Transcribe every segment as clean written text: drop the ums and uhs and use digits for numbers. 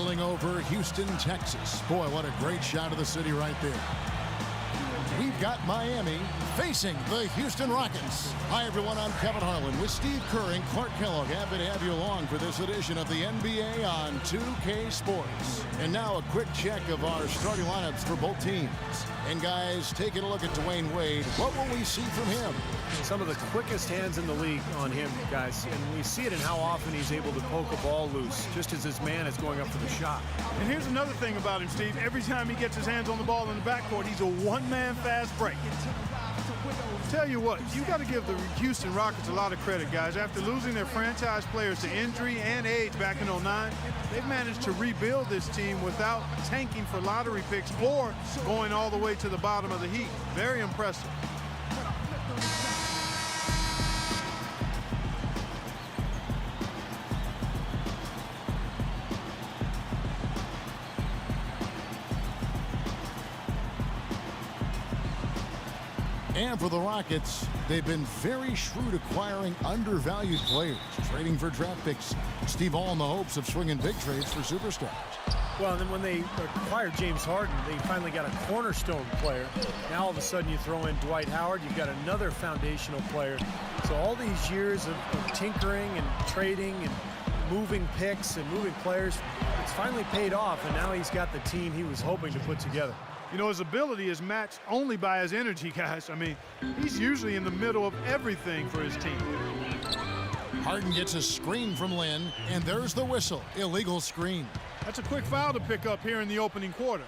sailing over Houston, Texas. Boy, what a great shot of the city right there. We've got Miami facing the Houston Rockets. Hi, everyone. I'm Kevin Harlan with Steve Kerr and Clark Kellogg. Happy to have you along for this edition of the NBA on 2K Sports. And now a quick check of our starting lineups for both teams. And guys, taking a look at Dwayne Wade, what will we see from him? Some of the quickest hands in the league on him, guys. And we see it in how often he's able to poke a ball loose, just as his man is going up for the shot. And here's another thing about him, Steve. Every time he gets his hands on the ball in the backcourt, he's a one-man fast break. Tell you what, you got to give the Houston Rockets a lot of credit, guys. After losing their franchise players to injury and age back in '09, they've managed to rebuild this team without tanking for lottery picks or going all the way to the bottom of the heat. Very impressive. And for the Rockets, they've been very shrewd acquiring undervalued players, trading for draft picks. Steve, all in the hopes of swinging big trades for superstars. Well, and then when they acquired James Harden, they finally got a cornerstone player. Now all of a sudden you throw in Dwight Howard, you've got another foundational player. So all these years of tinkering and trading and moving picks and moving players, it's finally paid off, and now he's got the team he was hoping to put together. You know, his ability is matched only by his energy, guys. I mean, he's usually in the middle of everything for his team. Harden gets a screen from Lynn, and there's the whistle. Illegal screen. That's a quick foul to pick up here in the opening quarter.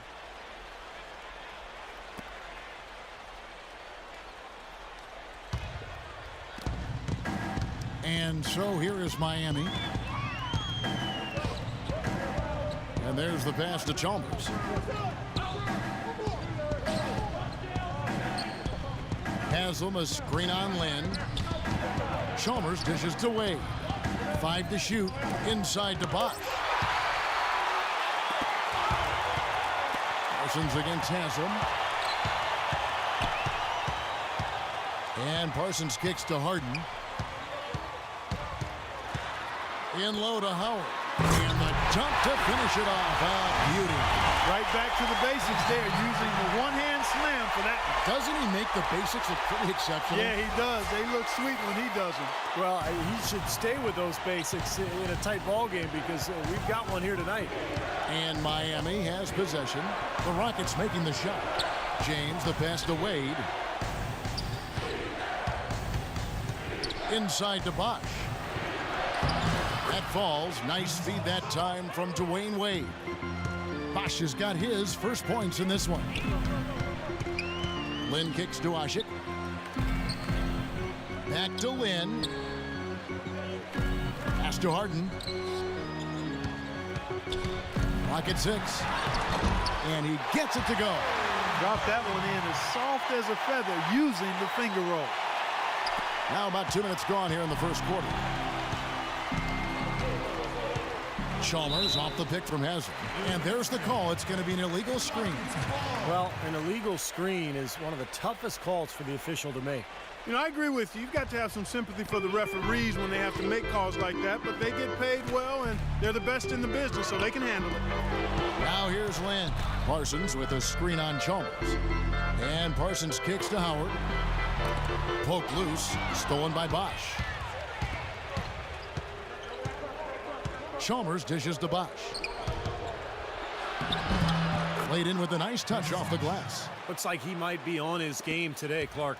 And so here is Miami. And there's the pass to Chalmers. Haslam, a screen on Lynn. Chalmers dishes to Wade. 5 to shoot. Inside to Bosch. Parsons against Haslam. And Parsons kicks to Harden. In low to Howard. And the jump to finish it off. Beauty. Right back to the basics there, using the one-hand slam for that. Doesn't he make the basics look pretty exceptional? Yeah, he does. They look sweet when he does them. Well, he should stay with those basics in a tight ball game because we've got one here tonight. And Miami has possession. The Rockets making the shot. James, the pass to Wade. Inside to Bosch. That falls. Nice feed that time from Dwayne Wade. Bosch has got his first points in this one. Lynn kicks to Ashik. Back to Lynn. Pass to Harden. Rocket 6. And he gets it to go. Dropped that one in as soft as a feather using the finger roll. Now about 2 minutes gone here in the first quarter. Chalmers off the pick from Haslam. And there's the call. It's going to be an illegal screen. Well, an illegal screen is one of the toughest calls for the official to make. You know, I agree with you. You've got to have some sympathy for the referees when they have to make calls like that, but they get paid well, and they're the best in the business, so they can handle it. Now here's Lynn. Parsons with a screen on Chalmers. And Parsons kicks to Howard. Poke loose. Stolen by Bosch. Chalmers dishes to Bosch. Played in with a nice touch off the glass. Looks like he might be on his game today, Clark.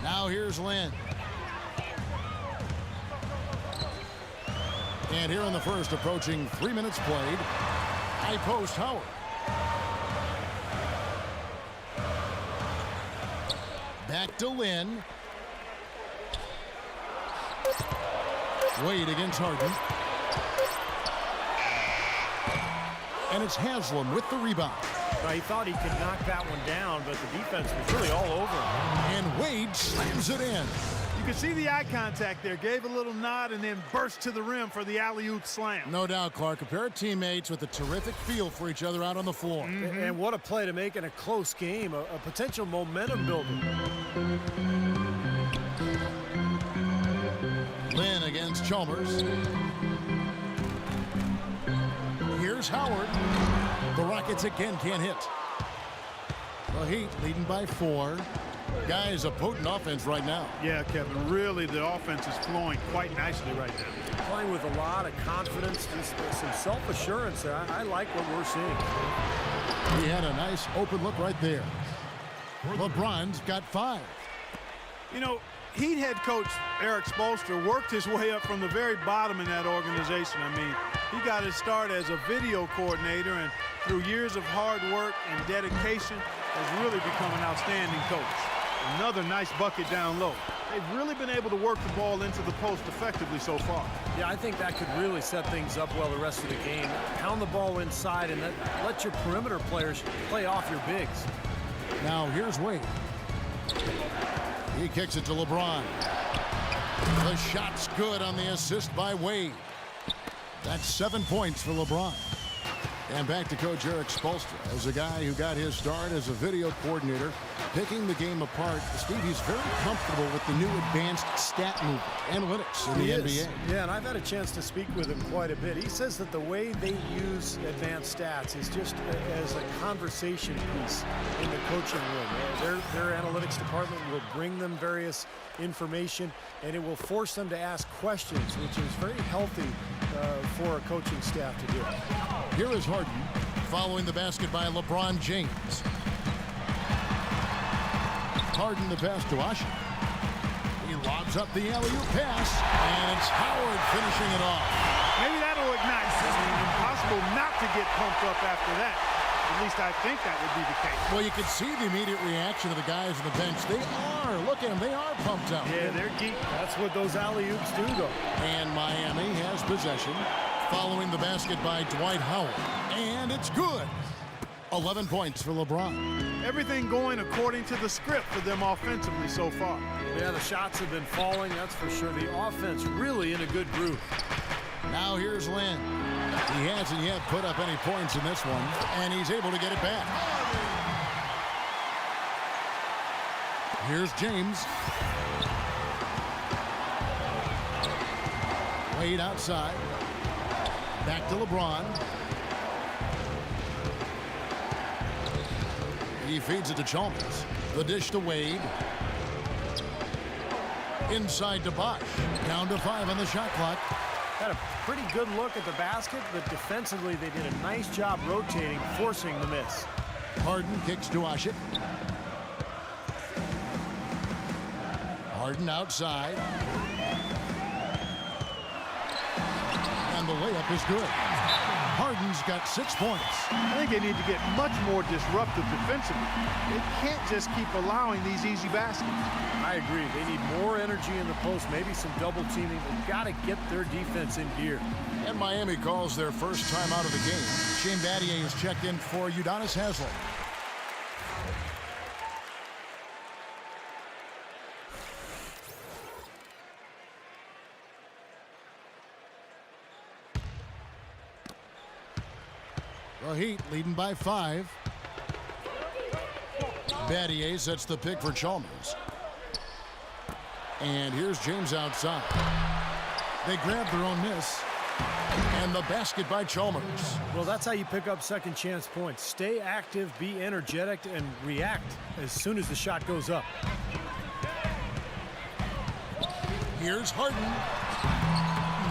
Now here's Lynn. And here in the first, approaching 3 minutes played. High post Howard. Back to Lynn. Wade against Harden. And it's Haslam with the rebound. He thought he could knock that one down, but the defense was really all over him. And Wade slams it in. You can see the eye contact there. Gave a little nod and then burst to the rim for the alley-oop slam. No doubt, Clark. A pair of teammates with a terrific feel for each other out on the floor. And what a play to make in a close game, a potential momentum builder. Lynn against Chalmers. Here's Here's Howard. The Rockets again can't hit. The Heat leading by 4. Guys, a potent offense right now. Yeah, Kevin, really the offense is flowing quite nicely right now. Playing with a lot of confidence, just some self-assurance there. I like what we're seeing. He had a nice open look right there. LeBron's got 5. You know, Heat head coach Eric Spoelstra worked his way up from the very bottom in that organization. I mean, he got his start as a video coordinator, and through years of hard work and dedication has really become an outstanding coach. Another nice bucket down low. They've really been able to work the ball into the post effectively so far. Yeah, I think that could really set things up well the rest of the game. Pound the ball inside and let your perimeter players play off your bigs. Now here's Wade. He kicks it to LeBron. The shot's good on the assist by Wade. That's 7 points for LeBron. And back to Coach Eric Spoelstra as a guy who got his start as a video coordinator, picking the game apart. Steve, he's very comfortable with the new advanced stat movement, analytics in the NBA. Yeah, and I've had a chance to speak with him quite a bit. He says that the way they use advanced stats is just as a conversation piece in the coaching room. Their analytics department will bring them various information, and it will force them to ask questions, which is very healthy for a coaching staff to do. Here is Harden following the basket by LeBron James. Harden the pass to Washington. He lobs up the alley-oop pass, and it's Howard finishing it off. Maybe that'll ignite. I mean, impossible not to get pumped up after that. At least I think that would be the case. Well, you can see the immediate reaction of the guys on the bench. They are. Look at them. They are pumped up. Yeah, they're geeked. That's what those alley-oops do, though. And Miami has possession following the basket by Dwight Howard. And it's good. 11 points for LeBron. Everything going according to the script for them offensively so far. Yeah, the shots have been falling, that's for sure. The offense really in a good groove. Now here's Lynn. He hasn't yet put up any points in this one, and he's able to get it back. Here's James. Wade outside. Back to LeBron. He feeds it to Chalmers. The dish to Wade. Inside to Bosch. Down to 5 on the shot clock. Had a pretty good look at the basket, but defensively they did a nice job rotating, forcing the miss. Harden kicks to Washington. Harden outside. And the layup is good. Harden's got 6 points. I think they need to get much more disruptive defensively. They can't just keep allowing these easy baskets. I agree. They need more energy in the post, maybe some double teaming. They've got to get their defense in gear. And Miami calls their first time out of the game. Shane Battier is checked in for Udonis Haslem. The Heat leading by 5. Battier sets the pick for Chalmers. And here's James outside. They grab their own miss. And the basket by Chalmers. Well, that's how you pick up second chance points. Stay active, be energetic, and react as soon as the shot goes up. Here's Harden.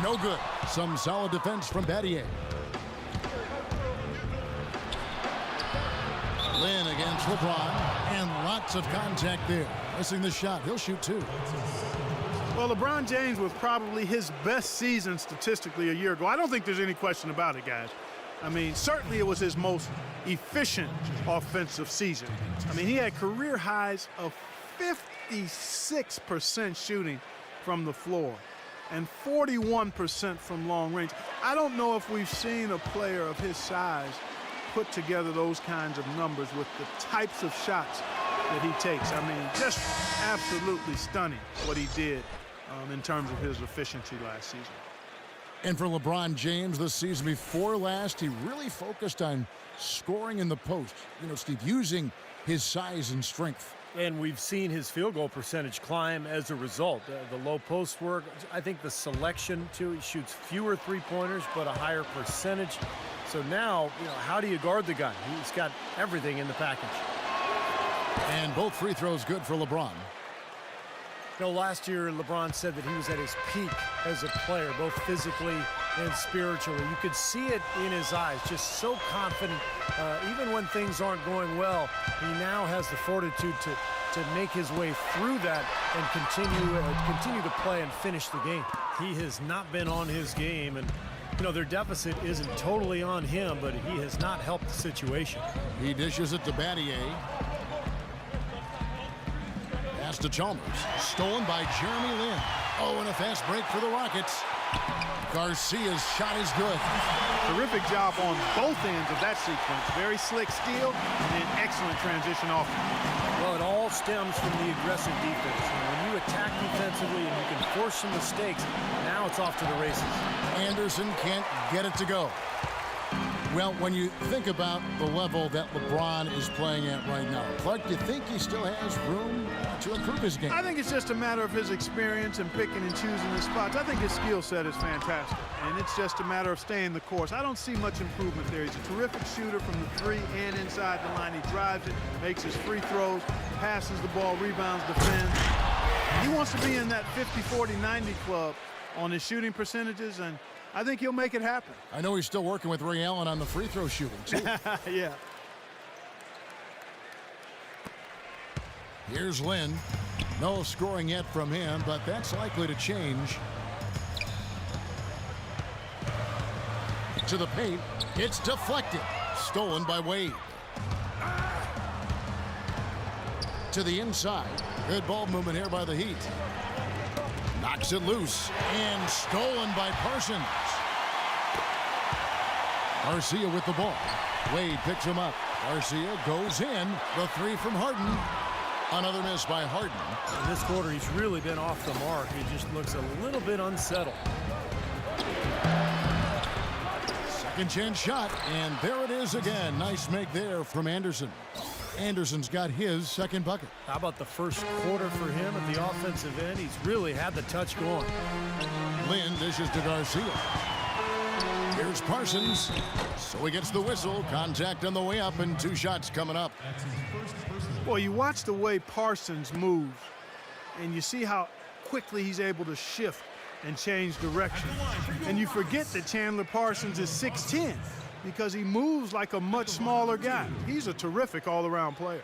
No good. Some solid defense from Battier. Lynn against LeBron, and lots of contact there. Missing the shot. He'll shoot 2. Well, LeBron James was probably his best season statistically a year ago. I don't think there's any question about it, guys. I mean, certainly it was his most efficient offensive season. I mean, he had career highs of 56% shooting from the floor and 41% from long range. I don't know if we've seen a player of his size put together those kinds of numbers with the types of shots that he takes. I mean, just absolutely stunning what he did in terms of his efficiency last season. And for LeBron James, this season before last, he really focused on scoring in the post. You know, Steve, using his size and strength. And we've seen his field goal percentage climb as a result. The low post work, I think the selection, too, he shoots fewer three-pointers, but a higher percentage. So now, how do you guard the guy? He's got everything in the package. And both free throws good for LeBron. Last year, LeBron said that he was at his peak as a player, both physically and spiritually. You could see it in his eyes, just so confident. Even when things aren't going well, he now has the fortitude to make his way through that and continue to play and finish the game. He has not been on his game, and their deficit isn't totally on him, but he has not helped the situation. He dishes it to Battier. Pass to Chalmers. Stolen by Jeremy Lin. Oh, and a fast break for the Rockets. Garcia's shot is good. Terrific job on both ends of that sequence. Very slick steal and an excellent transition offense. Well, it all stems from the aggressive defense. When you attack defensively and you can force some mistakes, now it's off to the races. Anderson can't get it to go. Well, when you think about the level that LeBron is playing at right now, Clark, do you think he still has room to improve his game? I think it's just a matter of his experience and picking and choosing his spots. I think his skill set is fantastic, and it's just a matter of staying the course. I don't see much improvement there. He's a terrific shooter from the three and inside the line. He drives it, makes his free throws, passes the ball, rebounds, defends. He wants to be in that 50, 40, 90 club on his shooting percentages, and I think he'll make it happen. I know he's still working with Ray Allen on the free throw shooting, too. Yeah. Here's Lin. No scoring yet from him, but that's likely to change. To the paint. It's deflected. Stolen by Wade. To the inside. Good ball movement here by the Heat. Knocks it loose and stolen by Parsons. Garcia with the ball. Wade picks him up. Garcia goes in. The three from Harden. Another miss by Harden. In this quarter, he's really been off the mark. He just looks a little bit unsettled. Second chance shot, and there it is again. Nice make there from Anderson. Anderson's got his second bucket. How about the first quarter for him at the offensive end? He's really had the touch going. Lin dishes to Garcia. Here's Parsons. So he gets the whistle. Contact on the way up, and two shots coming up. Well, you watch the way Parsons moves, and you see how quickly he's able to shift and change direction. And you forget that Chandler Parsons is 6'10", because he moves like a much smaller guy. He's a terrific all-around player.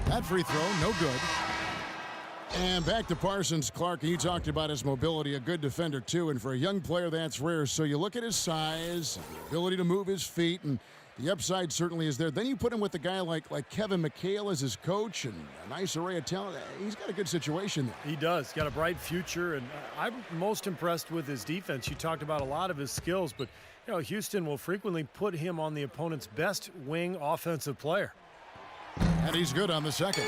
That free throw, no good. And back to Parsons. Clark, you talked about his mobility, a good defender too, and for a young player that's rare. So you look at his size, the ability to move his feet, and the upside certainly is there. Then you put him with a guy like Kevin McHale as his coach and a nice array of talent. He's got a good situation there. He does. He's got a bright future, and I'm most impressed with his defense. You talked about a lot of his skills, but Houston will frequently put him on the opponent's best wing offensive player. And he's good on the second.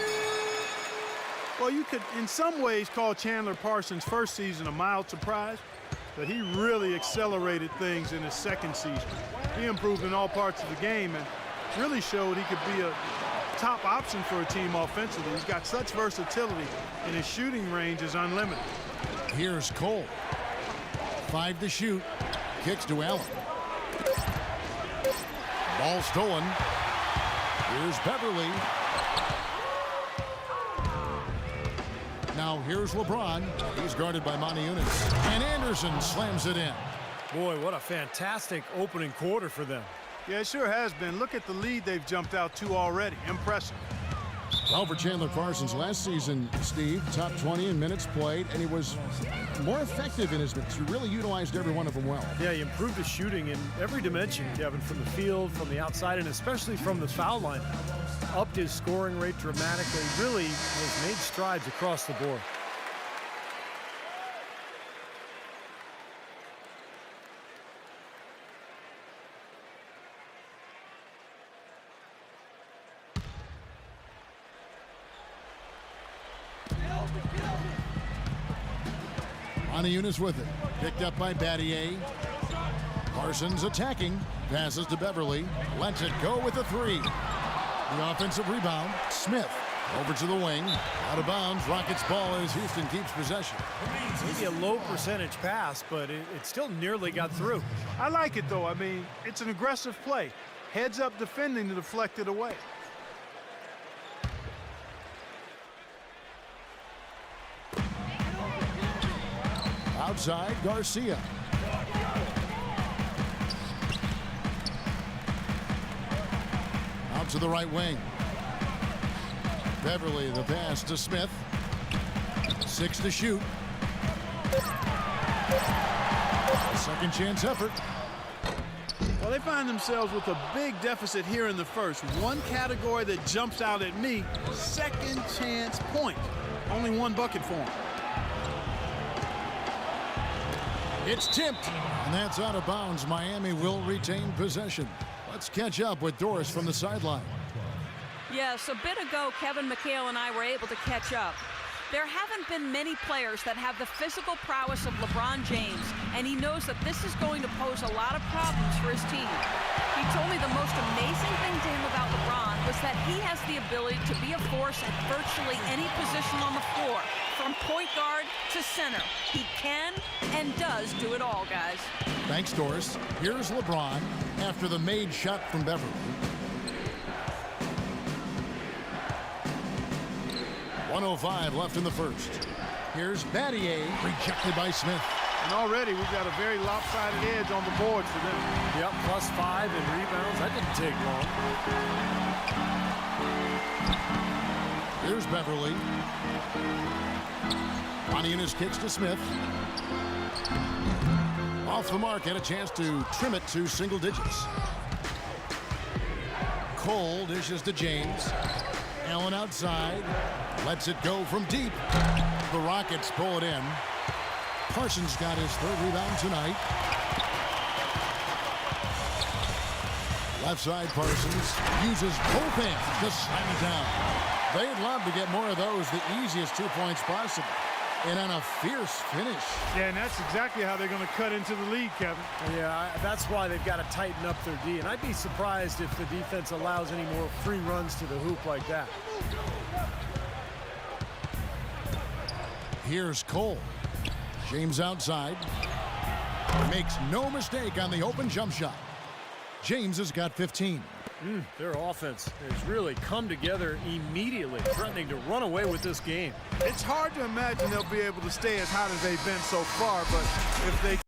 Well, you could, in some ways, call Chandler Parsons' first season a mild surprise, but he really accelerated things in his second season. He improved in all parts of the game and really showed he could be a top option for a team offensively. He's got such versatility, and his shooting range is unlimited. Here's Cole. 5 to shoot. Kicks to Allen. Ball stolen. Here's Beverly. Now here's LeBron. He's guarded by Monty Eunice. And Anderson slams it in. Boy, what a fantastic opening quarter for them. Yeah, it sure has been. Look at the lead they've jumped out to already. Impressive. Well, for Chandler Parsons last season, Steve, top 20 in minutes played, and he was more effective in his minutes. He really utilized every one of them well. Yeah, he improved his shooting in every dimension, Kevin, from the field, from the outside, and especially from the foul line. Upped his scoring rate dramatically, really has made strides across the board. Unis with it. Picked up by Battier. Parsons attacking. Passes to Beverly. Lets it go with a three. The offensive rebound. Smith over to the wing. Out of bounds. Rockets ball as Houston keeps possession. Maybe a low percentage pass, but it still nearly got through. I like it, though. I mean, it's an aggressive play. Heads up defending to deflect it away. Outside, Garcia. Out to the right wing. Beverly, the pass to Smith. 6 to shoot. Second chance effort. Well, they find themselves with a big deficit here in the first. One category that jumps out at me, second chance point. Only one bucket for them. It's tipped, and that's out of bounds. Miami will retain possession. Let's catch up with Doris from the sideline. Yes, a bit ago, Kevin McHale and I were able to catch up. There haven't been many players that have the physical prowess of LeBron James, and he knows that this is going to pose a lot of problems for his team. He told me the most amazing thing to him about LeBron was that he has the ability to be a force at virtually any position on the floor, from point guard to center. He can and does do it all, guys. Thanks, Doris. Here's LeBron after the made shot from Beverly. 1:05 left in the first. Here's Battier, rejected by Smith. And already we've got a very lopsided edge on the boards for them. Yep, +5 in rebounds. That didn't take long. Here's Beverly. Unis kicks to Smith. Off the mark, and a chance to trim it to single digits. Cole dishes to James. Allen outside. Lets it go from deep. The Rockets pull it in. Parsons got his third rebound tonight. Left side, Parsons uses both hands to slam it down. They'd love to get more of those, the easiest 2 points possible. And on a fierce finish. Yeah, and that's exactly how they're going to cut into the lead, Kevin. Yeah, that's why they've got to tighten up their D. And I'd be surprised if the defense allows any more free runs to the hoop like that. Here's Cole. James outside. Makes no mistake on the open jump shot. James has got 15. Their offense has really come together immediately, threatening to run away with this game. It's hard to imagine they'll be able to stay as hot as they've been so far, but if they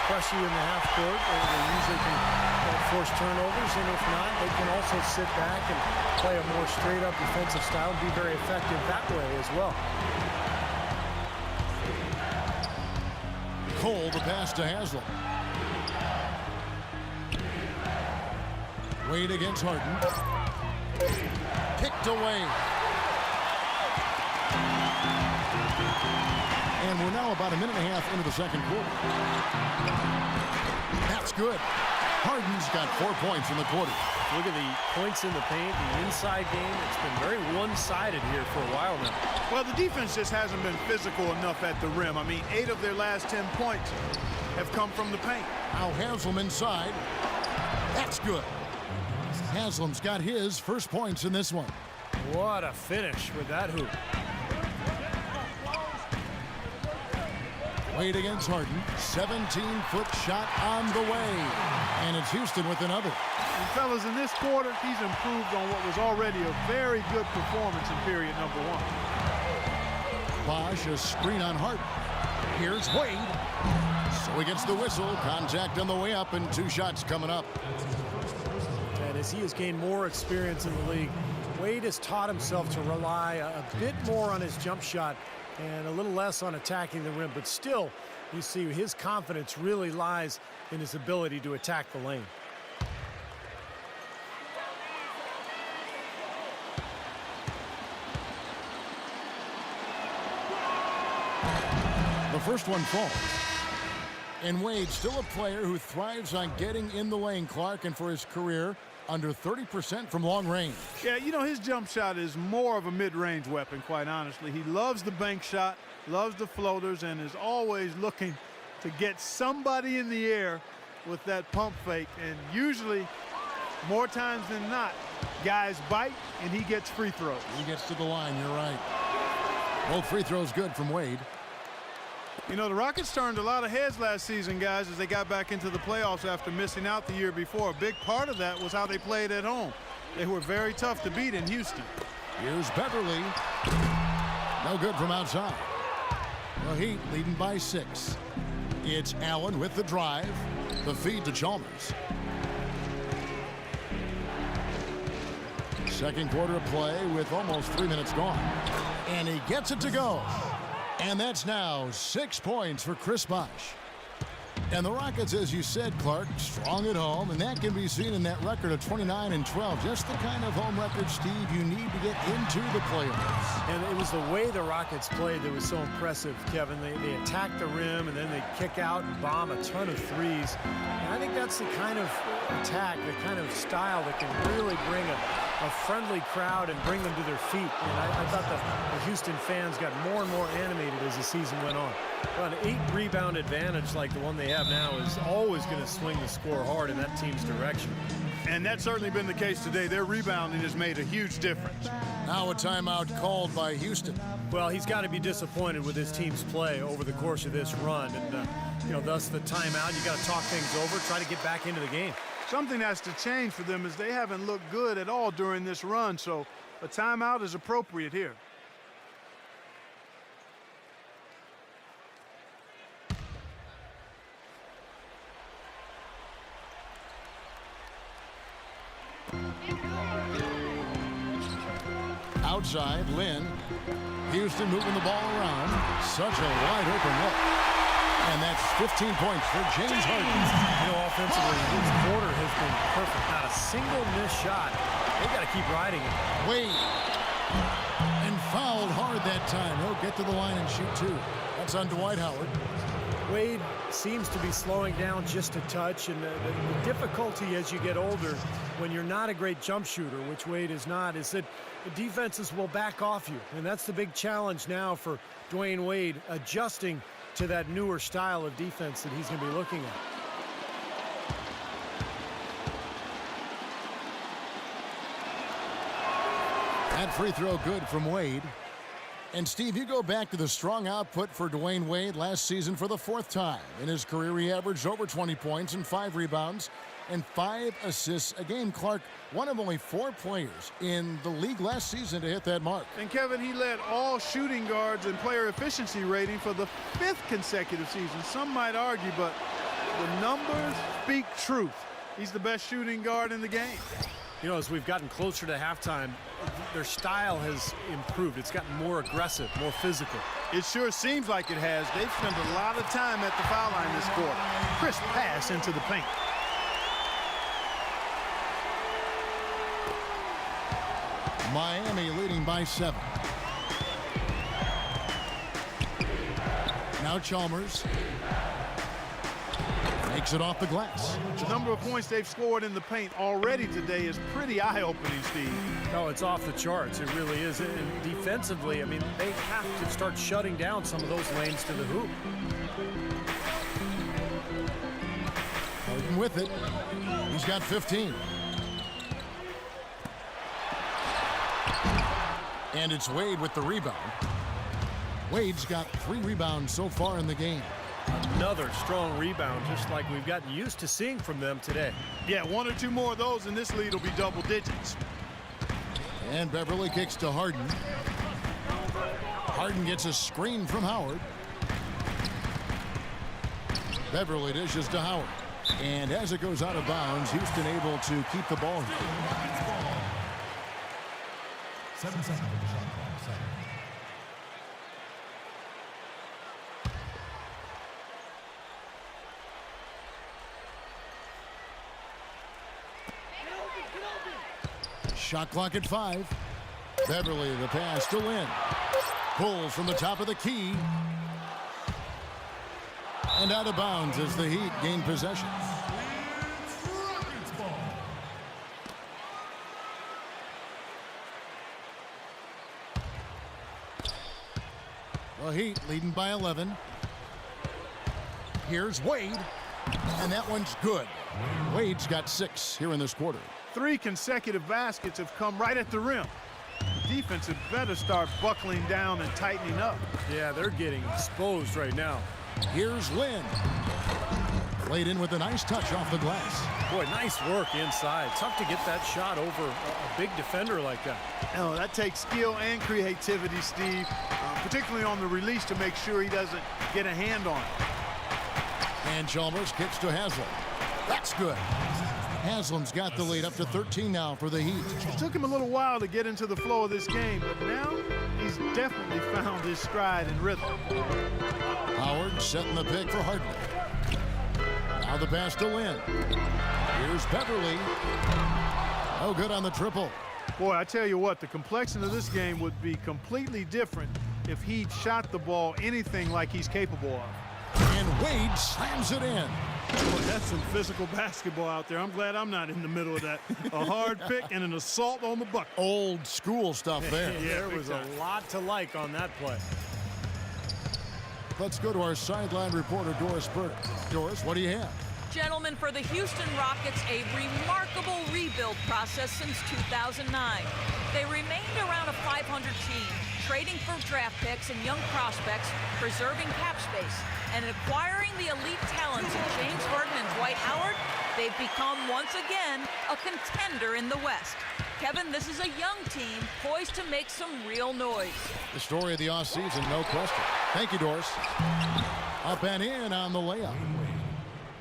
press you in the half court, they usually can force turnovers, and if not, they can also sit back and play a more straight-up defensive style and be very effective that way as well. Cole, the pass to Haslam. Wade against Harden. Picked away. And we're now about a minute and a half into the second quarter. That's good. Harden's got 4 points in the quarter. Look at the points in the paint, the inside game. It's been very one-sided here for a while now. Well, the defense just hasn't been physical enough at the rim. I mean, 8 of their last 10 points have come from the paint. Now Haslam inside. That's good. Haslam's got his first points in this one. What a finish with that hoop. Wade against Harden. 17-foot shot on the way. And it's Houston with another. And fellas, in this quarter, he's improved on what was already a very good performance in period number 1. Bosch, a screen on Harden. Here's Wade. So he gets the whistle. Contact on the way up, and 2 shots coming up. And as he has gained more experience in the league, Wade has taught himself to rely a bit more on his jump shot and a little less on attacking the rim. But still, you see his confidence really lies in his ability to attack the lane. The first one falls. And Wade, still a player who thrives on getting in the lane, Clark, and for his career, under 30% from long range. Yeah, you know, his jump shot is more of a mid-range weapon, quite honestly. He loves the bank shot, loves the floaters, and is always looking to get somebody in the air with that pump fake. And usually, more times than not, guys bite, and he gets free throws. He gets to the line, you're right. Both free throws good from Wade. You know, the Rockets turned a lot of heads last season, guys, as they got back into the playoffs after missing out the year before. A big part of that was how they played at home. They were very tough to beat in Houston. Here's Beverly. No good from outside. The Heat leading by 6. It's Allen with the drive. The feed to Chalmers. Second quarter of play with almost 3 minutes gone. And he gets it to go. And that's now 6 points for Chris Bosh. And the Rockets, as you said, Clark, strong at home, and that can be seen in that record of 29-12. Just the kind of home record, Steve, you need to get into the playoffs. And it was the way the Rockets played that was so impressive, Kevin. They attack the rim, and then they kick out and bomb a ton of threes. And I think that's the kind of attack, the kind of style that can really bring a friendly crowd and bring them to their feet. And I thought the Houston fans got more and more animated as the season went on. Well, an 8-rebound advantage like the one they have now is always going to swing the score hard in that team's direction. And that's certainly been the case today. Their rebounding has made a huge difference. Now a timeout called by Houston. Well, he's got to be disappointed with his team's play over the course of this run. And, thus the timeout. You got to talk things over, try to get back into the game. Something has to change for them as they haven't looked good at all during this run. So a timeout is appropriate here. Outside, Lynn. Houston moving the ball around. Such a wide open look. And that's 15 points for James Harden. Offensively, this quarter has been perfect. Not a single missed shot. They got to keep riding it. Wade. And fouled hard that time. He'll get to the line and shoot 2. That's on Dwight Howard. Wade seems to be slowing down just a touch, and the difficulty as you get older when you're not a great jump shooter, which Wade is not, is that the defenses will back off you. And that's the big challenge now for Dwayne Wade, adjusting to that newer style of defense that he's going to be looking at. That free throw good from Wade. And Steve, you go back to the strong output for Dwayne Wade last season for the 4th time. In his career, he averaged over 20 points and 5 rebounds and 5 assists a game. Clark, one of only 4 players in the league last season to hit that mark. And Kevin, he led all shooting guards and player efficiency rating for the 5th consecutive season. Some might argue, but the numbers speak truth. He's the best shooting guard in the game. You know, as we've gotten closer to halftime, their style has improved. It's gotten more aggressive, more physical. It sure seems like it has. They've spent a lot of time at the foul line this quarter. Crisp pass into the paint. Miami leading by 7. Now Chalmers makes it off the glass. The number of points they've scored in the paint already today is pretty eye-opening, Steve. No, it's off the charts. It really is. And defensively, I mean, they have to start shutting down some of those lanes to the hoop. Harden with it. He's got 15. And it's Wade with the rebound. Wade's got 3 rebounds so far in the game. Another strong rebound, just like we've gotten used to seeing from them today. Yeah, 1 or 2 more of those and this lead will be double digits. And Beverly kicks to Harden. Harden gets a screen from Howard. Beverly dishes to Howard. And as it goes out of bounds, Houston able to keep the ball. 7 seconds of the shot clock. 7. Shot clock at 5. Beverly, the pass to Lynn. Pulls from the top of the key. And out of bounds as the Heat gain possession. The Heat leading by 11. Here's Wade. And that one's good. Wade's got 6 here in this quarter. 3 consecutive baskets have come right at the rim. The defense had better start buckling down and tightening up. Yeah, they're getting exposed right now. Here's Lynn. Played in with a nice touch off the glass. Boy, nice work inside. Tough to get that shot over a big defender like that. Oh, that takes skill and creativity, Steve, particularly on the release to make sure he doesn't get a hand on it. And Chalmers kicks to Haslam. That's good. Haslam's got the lead up to 13 now for the Heat. It took him a little while to get into the flow of this game, but now he's definitely found his stride and rhythm. Howard setting the pick for Harden. Now the pass to Lynn. Here's Beverly. No good on the triple. Boy, I tell you what, the complexion of this game would be completely different if he'd shot the ball anything like he's capable of. And Wade slams it in. Boy, that's some physical basketball out there. I'm glad I'm not in the middle of that. A hard pick and an assault on the bucket. Old school stuff there. Yeah, there was a lot to like on that play. Let's go to our sideline reporter, Doris Burke. Doris, what do you have? Gentlemen, for the Houston Rockets, a remarkable rebuild process since 2009. They remained around a 500 team, trading for draft picks and young prospects, preserving cap space, and acquiring the elite talents of James Harden and Dwight Howard. They've become, once again, a contender in the West. Kevin, this is a young team poised to make some real noise. The story of the offseason, no question. Thank you, Doris. Up and in on the layup.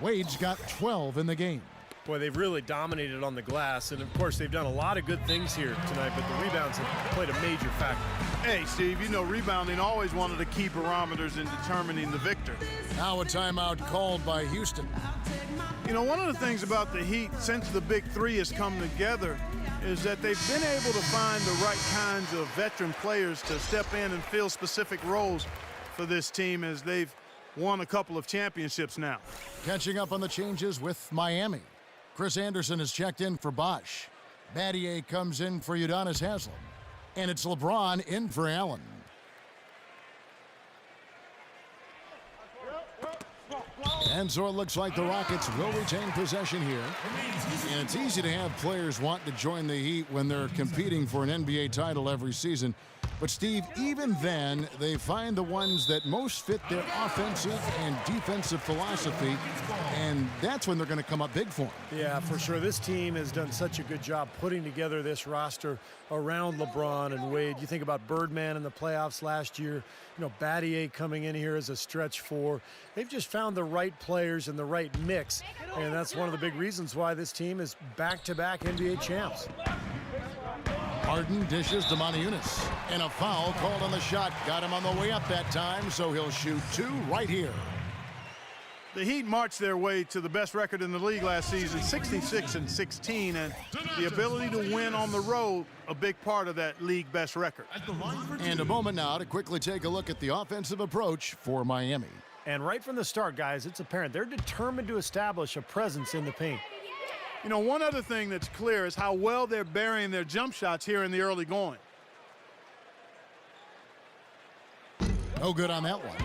Wade's got 12 in the game. Boy, they've really dominated on the glass, and of course they've done a lot of good things here tonight, but the rebounds have played a major factor. Hey, Steve, you know rebounding always one of the key barometers in determining the victor. Now a timeout called by Houston. You know, one of the things about the Heat since the Big Three has come together is that they've been able to find the right kinds of veteran players to step in and fill specific roles for this team as they've won a couple of championships now. Catching up on the changes with Miami. Chris Anderson has checked in for Bosch. Battier comes in for Udonis Haslem. And it's LeBron in for Allen. And so it looks like the Rockets will retain possession here. And it's easy to have players want to join the Heat when they're competing for an NBA title every season. But, Steve, even then, they find the ones that most fit their offensive and defensive philosophy, and that's when they're going to come up big for them. Yeah, for sure. This team has done such a good job putting together this roster around LeBron and Wade. You think about Birdman in the playoffs last year, Battier coming in here as a stretch four. They've just found the right players and the right mix, and that's one of the big reasons why this team is back-to-back NBA champs. Harden dishes to Moniunas, and a foul called on the shot. Got him on the way up that time, so he'll shoot 2 right here. The Heat marched their way to the best record in the league last season, 66-16, and the ability to win on the road, a big part of that league best record. And a moment now to quickly take a look at the offensive approach for Miami. And right from the start, guys, it's apparent they're determined to establish a presence in the paint. One other thing that's clear is how well they're burying their jump shots here in the early going. No good on that one.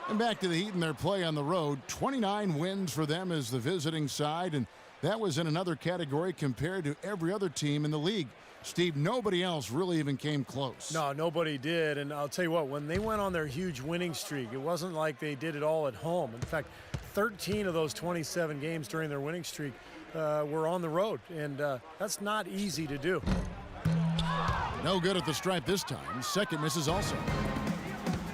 And back to the Heat and their play on the road. 29 wins for them as the visiting side, and that was in another category compared to every other team in the league. Steve, nobody else really even came close. No, nobody did, and I'll tell you what, when they went on their huge winning streak, it wasn't like they did it all at home. In fact, 13 of those 27 games during their winning streak were on the road, and that's not easy to do. No good at the stripe this time. Second misses also.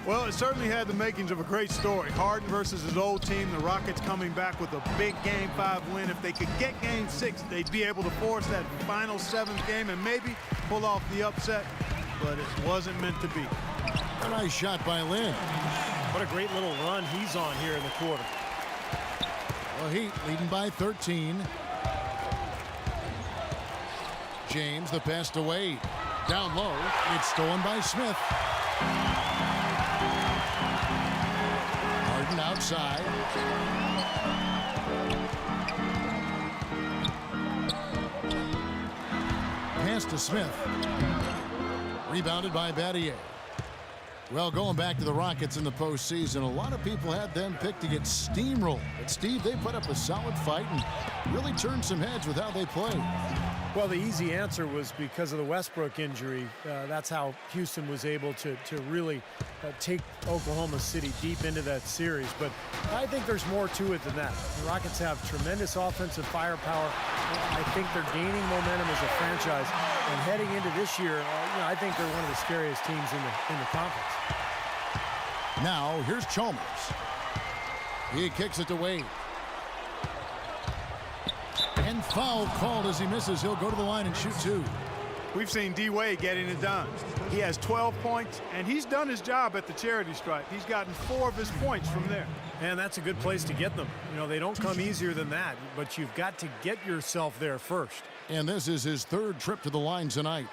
Well, it certainly had the makings of a great story. Harden versus his old team, the Rockets coming back with a big Game 5 win. If they could get Game 6, they'd be able to force that final 7th game and maybe pull off the upset, but it wasn't meant to be. A nice shot by Lynn. What a great little run he's on here in the quarter. Well, Heat leading by 13. James, the pass to Wade. Down low, it's stolen by Smith. Harden outside. Pass to Smith. Rebounded by Battier. Well, going back to the Rockets in the postseason, a lot of people had them picked to get steamrolled. But, Steve, they put up a solid fight and really turned some heads with how they played. Well, the easy answer was because of the Westbrook injury. That's how Houston was able to really take Oklahoma City deep into that series. But I think there's more to it than that. The Rockets have tremendous offensive firepower. I think they're gaining momentum as a franchise. And heading into this year, I think they're one of the scariest teams in the conference. Now, here's Chalmers. He kicks it to Wade. And foul called as he misses. He'll go to the line and shoot 2. We've seen D. Wade getting it done. He has 12 points, and he's done his job at the charity stripe. He's gotten 4 of his points from there. And that's a good place to get them. They don't come easier than that, but you've got to get yourself there first. And this is his 3rd trip to the line tonight.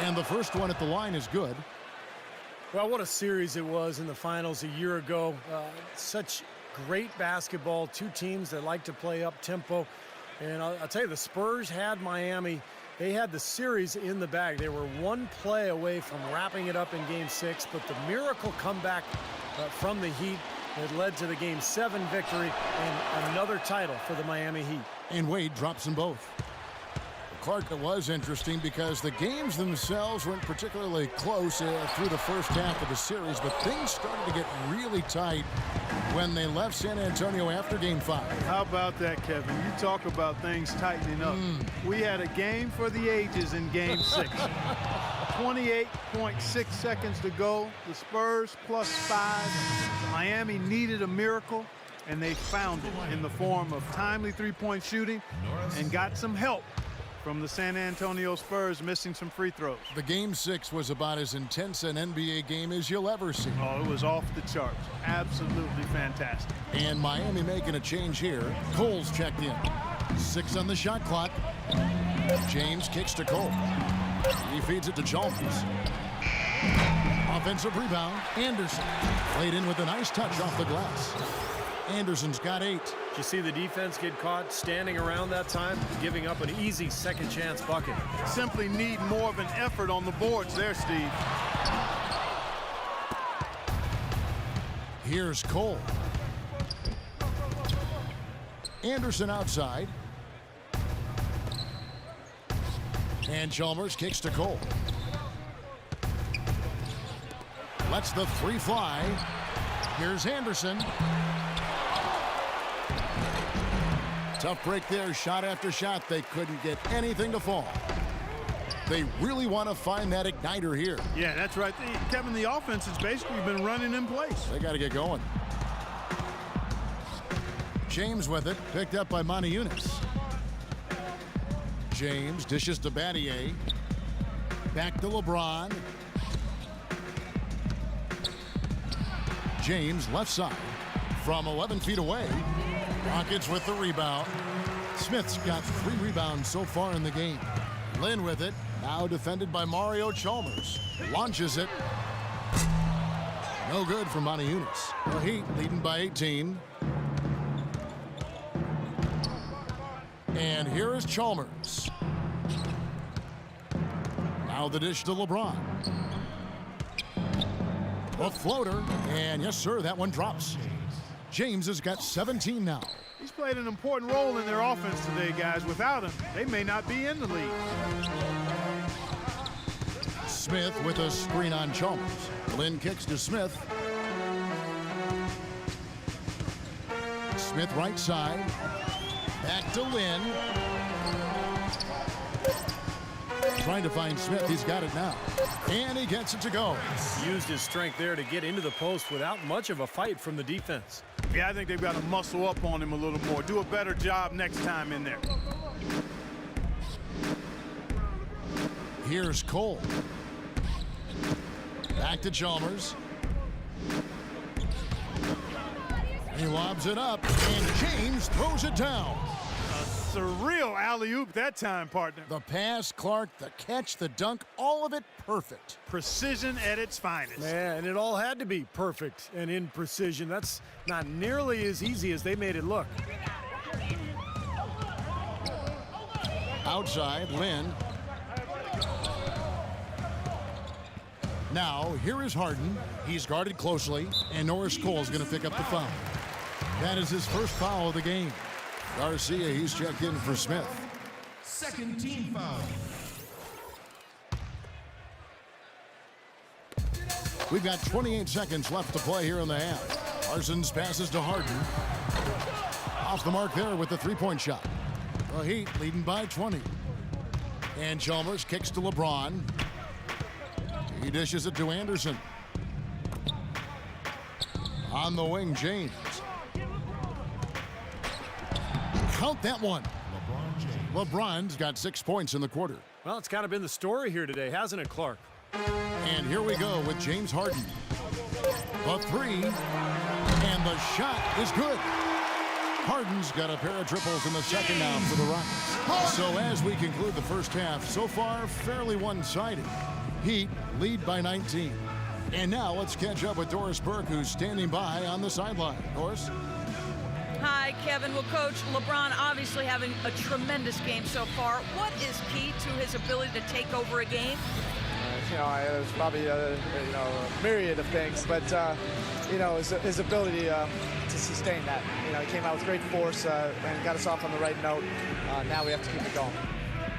And the first one at the line is good. Well, what a series it was in the finals a year ago. Such great basketball. 2 teams that like to play up tempo. And I'll tell you, the Spurs had Miami. They had the series in the bag. They were 1 play away from wrapping it up in Game 6. But the miracle comeback from the Heat that led to the Game 7 victory and another title for the Miami Heat. And Wade drops them both. Clark, it was interesting because the games themselves weren't particularly close through the first half of the series, but things started to get really tight when they left San Antonio after Game 5. How about that, Kevin? You talk about things tightening up. We had a game for the ages in Game 6. 28.6 seconds to go. The Spurs +5. Miami needed a miracle, and they found it in the form of timely three-point shooting and got some help from the San Antonio Spurs missing some free throws. The Game 6 was about as intense an NBA game as you'll ever see. Oh, it was off the charts. Absolutely fantastic. And Miami making a change here. Cole's checked in. 6 on the shot clock. James kicks to Cole. He feeds it to Chalmers. Offensive rebound. Anderson laid in with a nice touch off the glass. Anderson's got 8. Did you see the defense get caught standing around that time, giving up an easy second chance bucket? Simply need more of an effort on the boards there, Steve. Here's Cole. Anderson outside. And Chalmers kicks to Cole. Lets the three fly. Here's Anderson. Tough break there, shot after shot. They couldn't get anything to fall. They really want to find that igniter here. Yeah, that's right. Kevin, the offense has basically been running in place. They got to get going. James with it, picked up by Monty Eunice. James dishes to Battier. Back to LeBron. James left side from 11 feet away. Rockets with the rebound. Smith's got 3 rebounds so far in the game. Lynn with it, now defended by Mario Chalmers. Launches it. No good for Monty Eunice. The Heat leading by 18. And here is Chalmers. Now the dish to LeBron. A floater, and yes, sir, that one drops. James has got 17 now. He's played an important role in their offense today, guys. Without him, they may not be in the league. Smith with a screen on Chalmers. Lynn kicks to Smith. Smith right side. Back to Lynn. Trying to find Smith. He's got it now. And he gets it to go. Used his strength there to get into the post without much of a fight from the defense. Yeah, I think they've got to muscle up on him a little more. Do a better job next time in there. Here's Cole. Back to Chalmers. He lobs it up, and James throws it down. A surreal alley-oop that time, partner. The pass, Clark, the catch, the dunk, all of it perfect. Precision at its finest. Man, and it all had to be perfect and in precision. That's not nearly as easy as they made it look. Outside, Lynn. Now, here is Harden. He's guarded closely, and Norris Cole's going to pick up the foul. That is his first foul of the game. Garcia, he's checked in for Smith. Second team foul. We've got 28 seconds left to play here in the half. Parsons passes to Harden. Off the mark there with the three-point shot. The Heat leading by 20. And Chalmers kicks to LeBron. He dishes it to Anderson. On the wing, James. Count that one. LeBron's got 6 points in the quarter. Well, it's kind of been the story here today, hasn't it, Clark? And here we go with James Harden. The three, and the shot is good. Harden's got a pair of triples in the second now for the Rockets. So as we conclude the first half, so far fairly one-sided. Heat lead by 19. And now let's catch up with Doris Burke, who's standing by on the sideline. Doris? Hi, Kevin. Well, Coach, LeBron obviously having a tremendous game so far. What is key to his ability to take over a game? It's probably a myriad of things, but his ability to sustain that. He came out with great force and got us off on the right note. Now we have to keep it going.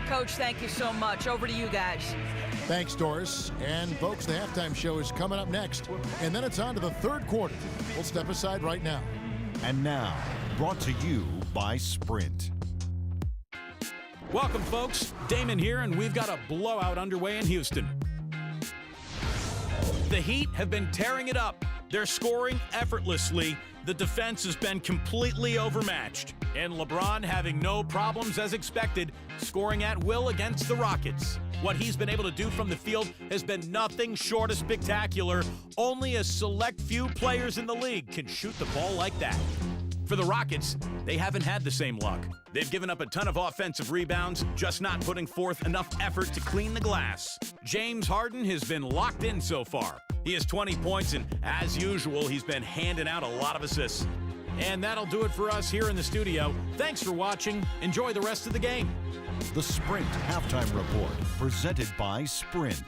Coach, thank you so much. Over to you guys. Thanks, Doris. And folks, the halftime show is coming up next, and then it's on to the third quarter. We'll step aside right now. And now, brought to you by Sprint. Welcome, folks. Damon here, and we've got a blowout underway in Houston. The Heat have been tearing it up. They're scoring effortlessly. The defense has been completely overmatched. And LeBron having no problems as expected, scoring at will against the Rockets. What he's been able to do from the field has been nothing short of spectacular. Only a select few players in the league can shoot the ball like that. For the Rockets, they haven't had the same luck. They've given up a ton of offensive rebounds, just not putting forth enough effort to clean the glass. James Harden has been locked in so far. He has 20 points, and as usual, he's been handing out a lot of assists. And that'll do it for us here in the studio. Thanks for watching. Enjoy the rest of the game. The Sprint Halftime Report, presented by Sprint.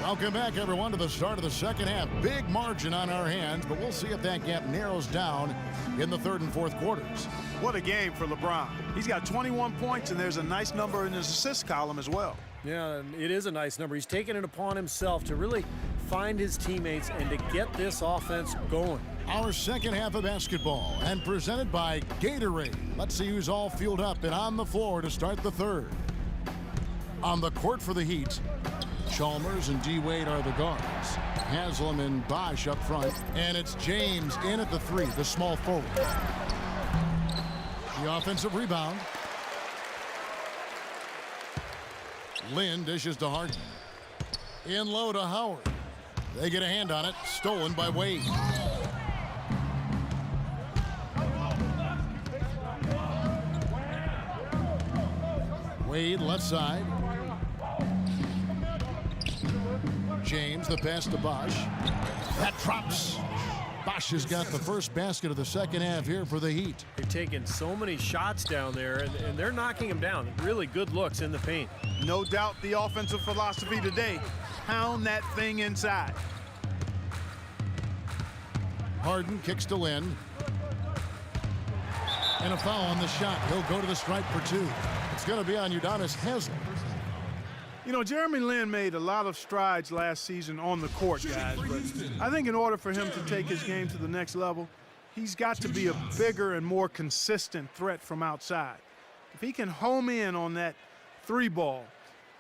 Welcome back, everyone, to the start of the second half. Big margin on our hands, but we'll see if that gap narrows down in the third and fourth quarters. What a game for LeBron. He's got 21 points, and there's a nice number in his assist column as well. Yeah, it is a nice number. He's taken it upon himself to really find his teammates and to get this offense going. Our second half of basketball, and presented by Gatorade. Let's see who's all fueled up and on the floor to start the third. On the court for the Heat, Chalmers and D. Wade are the guards. Haslam and Bosch up front. And it's James in at the three, the small forward. The offensive rebound. Lynn dishes to Harden. In low to Howard. They get a hand on it. Stolen by Wade. Wade left side. James, the pass to Bosch. That drops. Bosch has got the first basket of the second half here for the Heat. They're taking so many shots down there, and they're knocking them down. Really good looks in the paint. No doubt the offensive philosophy today, pound that thing inside. Harden kicks to Lynn. And a foul on the shot. He'll go to the stripe for two. It's going to be on Udonis Haslem. You know, Jeremy Lin made a lot of strides last season on the court, guys, but I think in order for him to take his game to the next level, he's got to be a bigger and more consistent threat from outside. If he can home in on that three ball,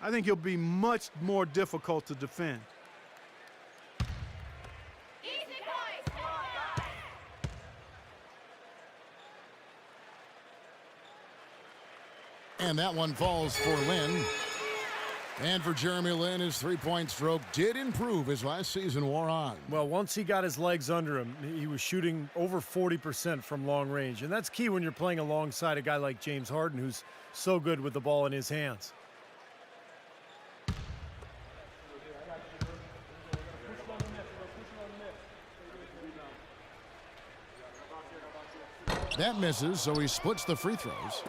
I think he'll be much more difficult to defend. And that one falls for Lin. And for Jeremy Lin, his three-point stroke did improve as last season wore on. Well, once he got his legs under him, he was shooting over 40% from long range. And that's key when you're playing alongside a guy like James Harden, who's so good with the ball in his hands. That misses, so he splits the free throws.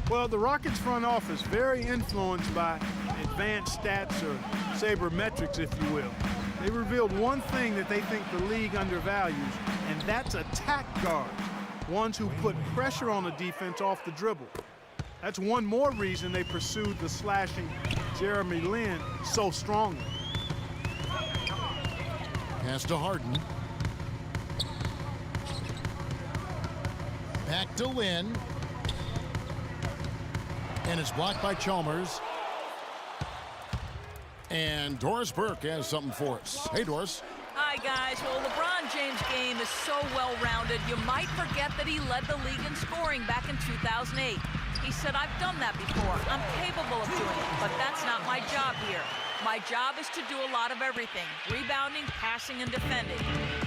Well, the Rockets front office very influenced by advanced stats or sabermetrics, if you will. They revealed one thing that they think the league undervalues, and that's attack guards, ones who put pressure on the defense off the dribble. That's one more reason they pursued the slashing Jeremy Lin so strongly. Pass to Harden. Back to Lin. And it's blocked by Chalmers. And Doris Burke has something for us. Hey, Doris. Hi, guys. Well, LeBron James' game is so well-rounded, you might forget that he led the league in scoring back in 2008. He said, I've done that before. I'm capable of doing it, but that's not my job here. My job is to do a lot of everything, rebounding, passing, and defending.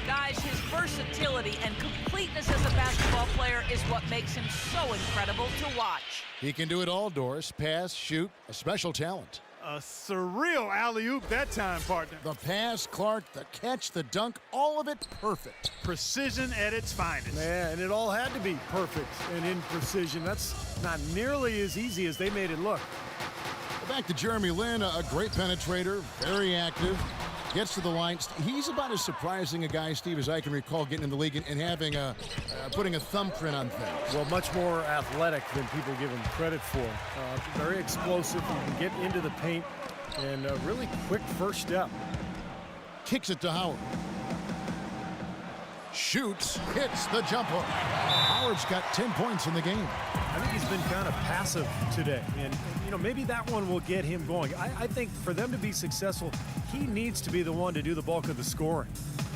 Guys, his versatility and completeness as a basketball player is what makes him so incredible to watch. He can do it all, Doris. Pass, shoot, a special talent. A surreal alley-oop that time, partner. The pass, Clark, the catch, the dunk, all of it perfect. Precision at its finest. Yeah, and it all had to be perfect and in precision. That's not nearly as easy as they made it look. Back to Jeremy Lin, a great penetrator, very active, gets to the line. He's about as surprising a guy, Steve, as I can recall getting in the league and having putting a thumbprint on things. Well, much more athletic than people give him credit for. Very explosive. He can get into the paint and really quick first step. Kicks it to Howard. Shoots, hits the jumper. Howard's got 10 points in the game. I think he's been kind of passive today. And, you know, maybe that one will get him going. I think for them to be successful, he needs to be the one to do the bulk of the scoring.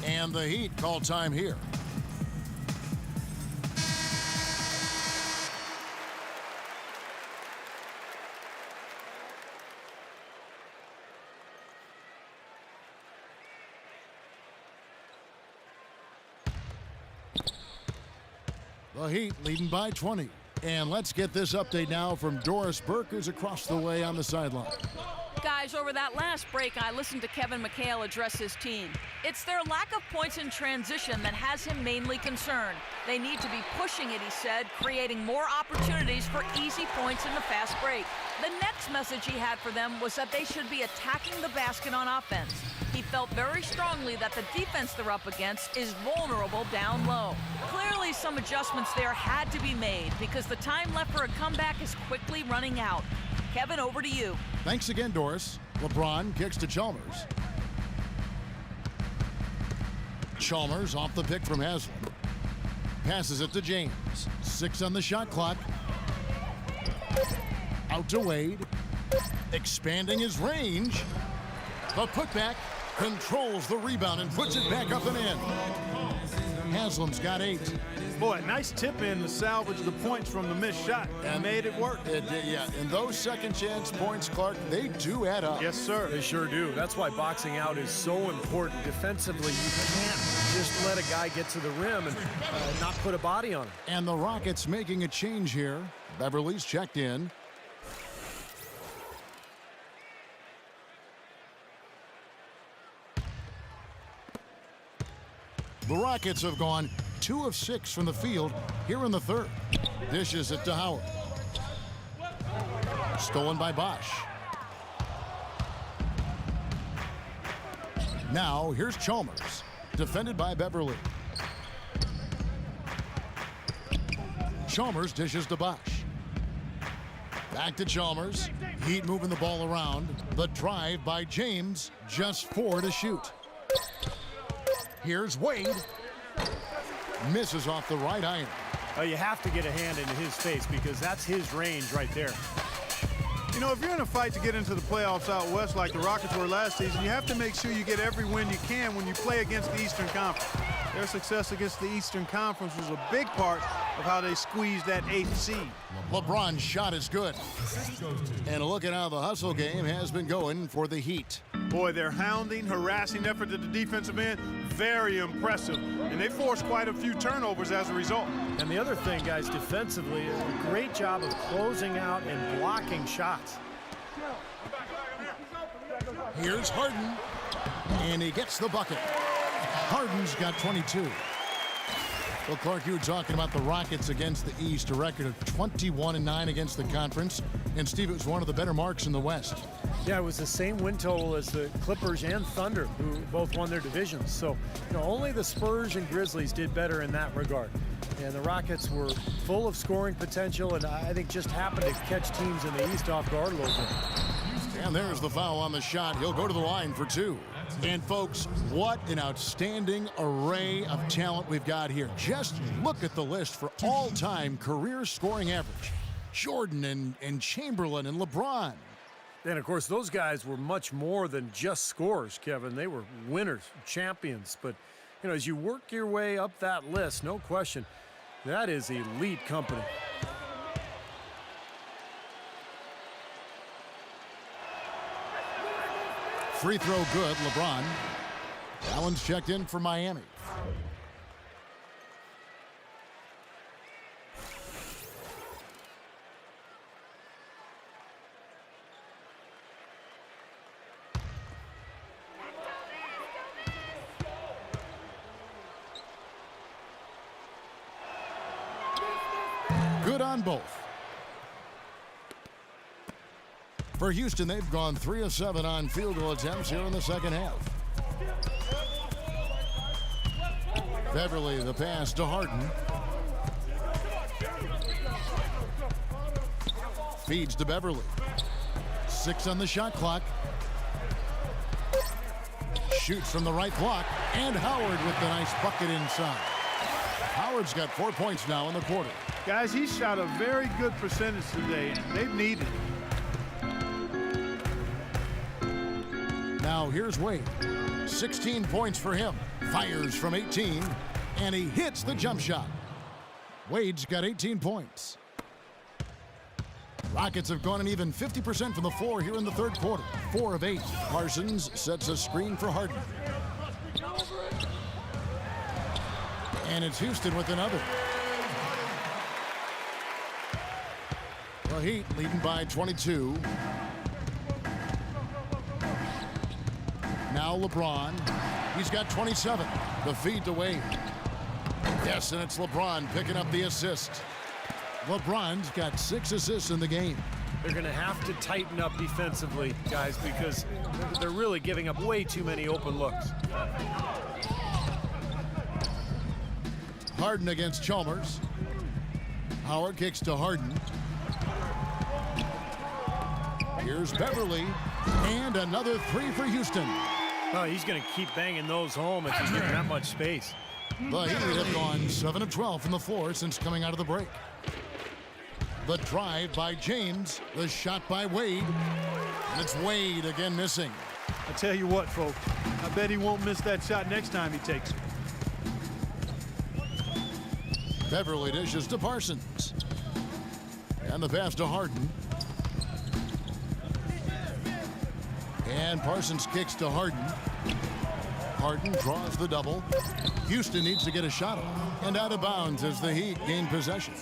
And the Heat call time here. The Heat leading by 20. And let's get this update now from Doris Burke, who's across the way on the sideline. Guys, over that last break, I listened to Kevin McHale address his team. It's their lack of points in transition that has him mainly concerned. They need to be pushing it, he said, creating more opportunities for easy points in the fast break. The next message he had for them was that they should be attacking the basket on offense. He felt very strongly that the defense they're up against is vulnerable down low. Clearly, some adjustments there had to be made because the time left for a comeback is quickly running out. Kevin, over to you. Thanks again, Doris. LeBron kicks to Chalmers. Chalmers off the pick from Haslam. Passes it to James. 6 on the shot clock. Out to Wade. Expanding his range. The putback controls the rebound and puts it back up and in. Haslam's got 8. Boy, nice tip in to salvage the points from the missed shot and made it work. Yeah, and those second chance points, Clark, they do add up. Yes, sir. They sure do. That's why boxing out is so important. Defensively, you can't just let a guy get to the rim and not put a body on him. And the Rockets making a change here. Beverly's checked in. The Rockets have gone 2 of 6 from the field here in the third. Dishes it to Howard. Stolen by Bosch. Now here's Chalmers, defended by Beverly. Chalmers dishes to Bosch. Back to Chalmers. Heat moving the ball around. The drive by James, just 4 to shoot. Here's Wade. Misses off the right iron. You have to get a hand into his face because that's his range right there. You know, if you're in a fight to get into the playoffs out west like the Rockets were last season, you have to make sure you get every win you can when you play against the Eastern Conference. Their success against the Eastern Conference was a big part of how they squeezed that 8th seed. LeBron's shot is good. And a look at how the hustle game has been going for the Heat. Boy, their hounding, harassing effort at the defensive end, very impressive. And they forced quite a few turnovers as a result. And the other thing, guys, defensively, is a great job of closing out and blocking shots. Here's Harden. And he gets the bucket. Harden's got 22. Well, Clark, you were talking about the Rockets against the East, a record of 21-9 against the conference. And, Steve, it was one of the better marks in the West. Yeah, it was the same win total as the Clippers and Thunder, who both won their divisions. So, only the Spurs and Grizzlies did better in that regard. And the Rockets were full of scoring potential and I think just happened to catch teams in the East off guard a little bit. And there's the foul on the shot. He'll go to the line for 2. And, folks, what an outstanding array of talent we've got here. Just look at the list for all-time career scoring average. Jordan and Chamberlain and LeBron. And, of course, those guys were much more than just scorers, Kevin. They were winners, champions. But, as you work your way up that list, no question, that is elite company. Free throw good, LeBron. Allen's checked in for Miami. Good on both. For Houston, they've gone 3 of 7 on field goal attempts here in the second half. Beverly, the pass to Harden. Feeds to Beverly. 6 on the shot clock. Shoots from the right block. And Howard with the nice bucket inside. Howard's got 4 points now in the quarter. Guys, he shot a very good percentage today. They've needed it. Now here's Wade. 16 points for him. Fires from 18, and he hits the jump shot. Wade's got 18 points. Rockets have gone an even 50% from the floor here in the third quarter. 4 of 8. Parsons sets a screen for Harden. And it's Houston with another. The Heat leading by 22. Now LeBron. He's got 27. The feed to Wade. Yes, and it's LeBron picking up the assist. LeBron's got 6 assists in the game. They're going to have to tighten up defensively, guys, because they're really giving up way too many open looks. Harden against Chalmers. Howard kicks to Harden. Here's Beverly. And another 3 for Houston. Oh, he's going to keep banging those home if he's given that much space. The Heat have gone 7 of 12 from the floor since coming out of the break. The drive by James. The shot by Wade. And it's Wade again missing. I tell you what, folks, I bet he won't miss that shot next time he takes it. Beverly dishes to Parsons. And the pass to Harden. And Parsons kicks to Harden. Harden draws the double. Houston needs to get a shot off. And out of bounds as the Heat gain possession.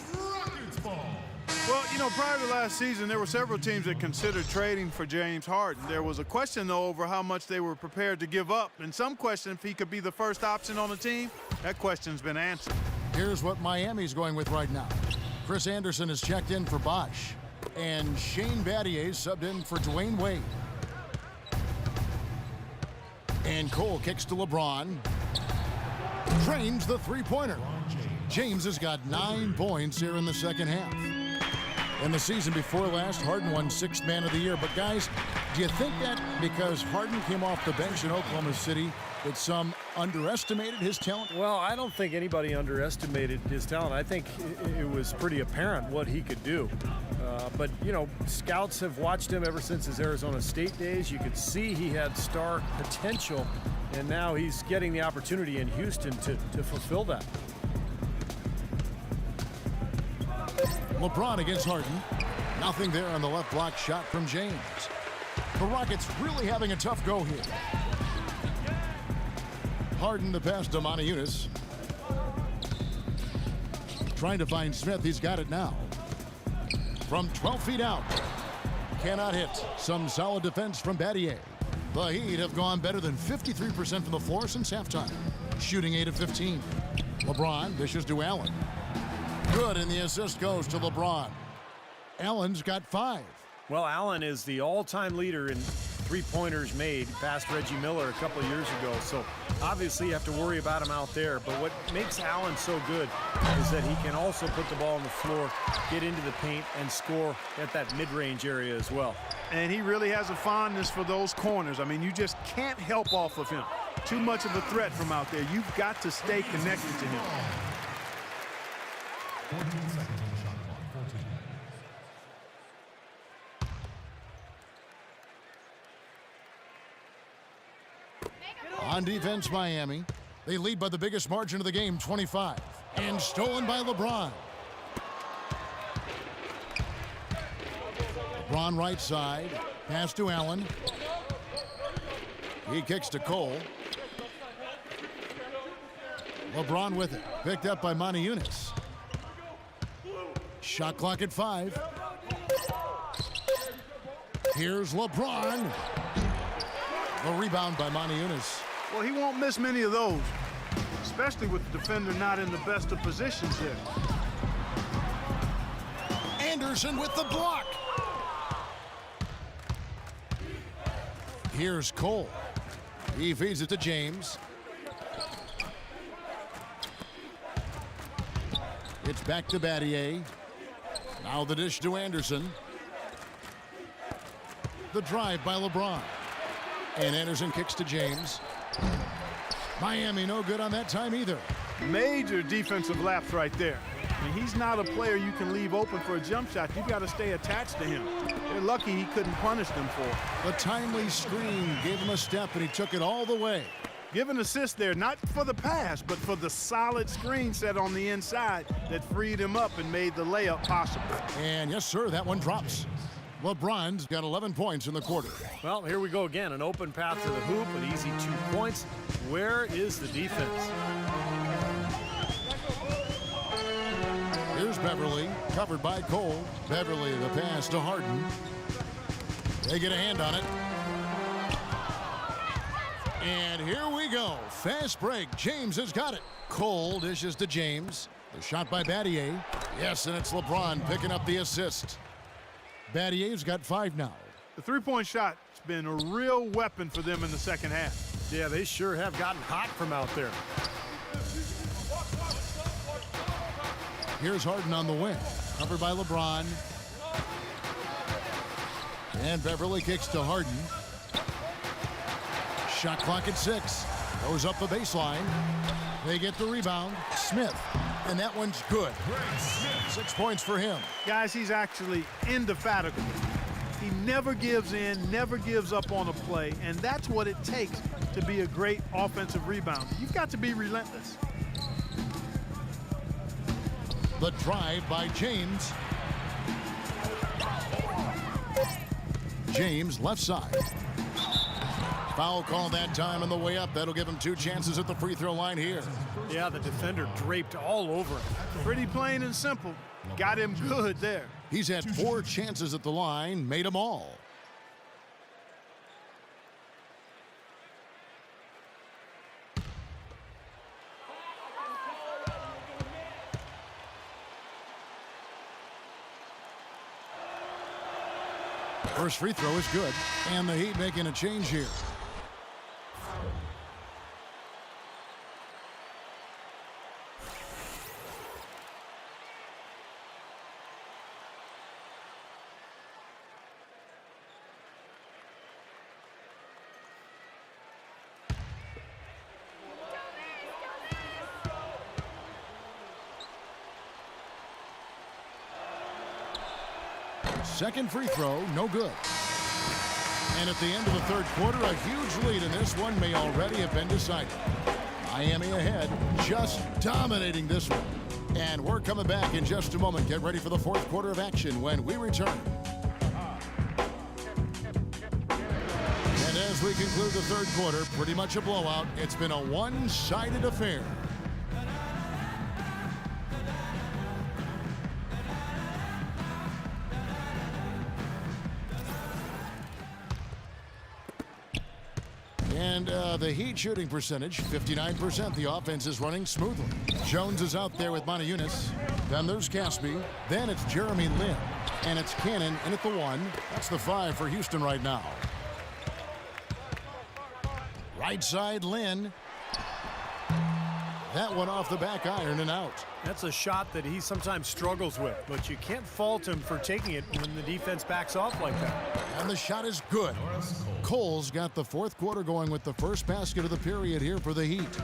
Well, you know, prior to last season, there were several teams that considered trading for James Harden. There was a question, though, over how much they were prepared to give up. And some question if he could be the first option on the team. That question's been answered. Here's what Miami's going with right now. Chris Anderson has checked in for Bosh. And Shane Battier subbed in for Dwayne Wade. And Cole kicks to LeBron. Drains the three-pointer. James has got 9 points here in the second half. In the season before last, Harden won 6th Man of the Year. But guys, do you think that because Harden came off the bench in Oklahoma City that some underestimated his talent? Well, I don't think anybody underestimated his talent. I think it was pretty apparent what he could do. But, you know, scouts have watched him ever since his Arizona State days. You could see he had star potential, and now he's getting the opportunity in Houston to fulfill that. LeBron against Harden. Nothing there on the left block shot from James. The Rockets really having a tough go here. Harden the pass to Montejunas. Trying to find Smith. He's got it now. From 12 feet out. Cannot hit. Some solid defense from Battier. The Heat have gone better than 53% from the floor since halftime. Shooting 8 of 15. LeBron dishes to Allen. Good, and the assist goes to LeBron. Allen's got 5. Well, Allen is the all-time leader in three-pointers made, past Reggie Miller a couple of years ago. So obviously you have to worry about him out there. But what makes Allen so good is that he can also put the ball on the floor, get into the paint, and score at that mid-range area as well. And he really has a fondness for those corners. I mean, you just can't help off of him. Too much of a threat from out there. You've got to stay connected to him. 14 seconds on the shot clock. 14. On defense, Miami. They lead by the biggest margin of the game, 25. And stolen by LeBron. LeBron right side. Pass to Allen. He kicks to Cole. LeBron with it. Picked up by Montejunas. Shot clock at 5. Here's LeBron. A rebound by Montejunas. Well, he won't miss many of those, especially with the defender not in the best of positions there. Anderson with the block. Here's Cole. He feeds it to James. It's back to Battier. Now the dish to Anderson. The drive by LeBron. And Anderson kicks to James. Miami no good on that time either. Major defensive lapse right there. I mean, he's not a player you can leave open for a jump shot. You've got to stay attached to him. They're lucky he couldn't punish them for it. The timely screen gave him a step, and he took it all the way. Give an assist there, not for the pass, but for the solid screen set on the inside that freed him up and made the layup possible. And yes, sir, that one drops. LeBron's got 11 points in the quarter. Well, here we go again. An open path to the hoop, an easy 2 points. Where is the defense? Here's Beverly, covered by Cole. Beverly, the pass to Harden. They get a hand on it. And here we go. Fast break. James has got it. Cole dishes to James. The shot by Battier. Yes, and it's LeBron picking up the assist. Battier's got 5 now. The three-point shot's been a real weapon for them in the second half. Yeah, they sure have gotten hot from out there. Here's Harden on the wing. Covered by LeBron. And Beverly kicks to Harden. Shot clock at 6. Goes up the baseline. They get the rebound. Smith. And that one's good. 6 points for him. Guys, he's actually indefatigable. He never gives in, never gives up on a play, and that's what it takes to be a great offensive rebounder. You've got to be relentless. The drive by James. James left side. Foul call that time on the way up. That'll give him 2 chances at the free throw line here. Yeah, the defender draped all over him. Pretty plain and simple. Got him good there. He's had 4 chances at the line, made them all. First free throw is good, and the Heat making a change here. Second free throw, no good. And at the end of the third quarter, a huge lead in this one may already have been decided. Miami ahead, just dominating this one. And we're coming back in just a moment. Get ready for the fourth quarter of action when we return. And as we conclude the third quarter, pretty much a blowout. It's been a one-sided affair. And the Heat shooting percentage, 59%. The offense is running smoothly. Jones is out there with Moniunas. Then there's Caspi. Then it's Jeremy Lin. And it's Cannon in at the 1. That's the 5 for Houston right now. Right side, Lin. That one off the back iron and out. That's a shot that he sometimes struggles with, but you can't fault him for taking it when the defense backs off like that. And the shot is good. Cole's got the fourth quarter going with the first basket of the period here for the Heat.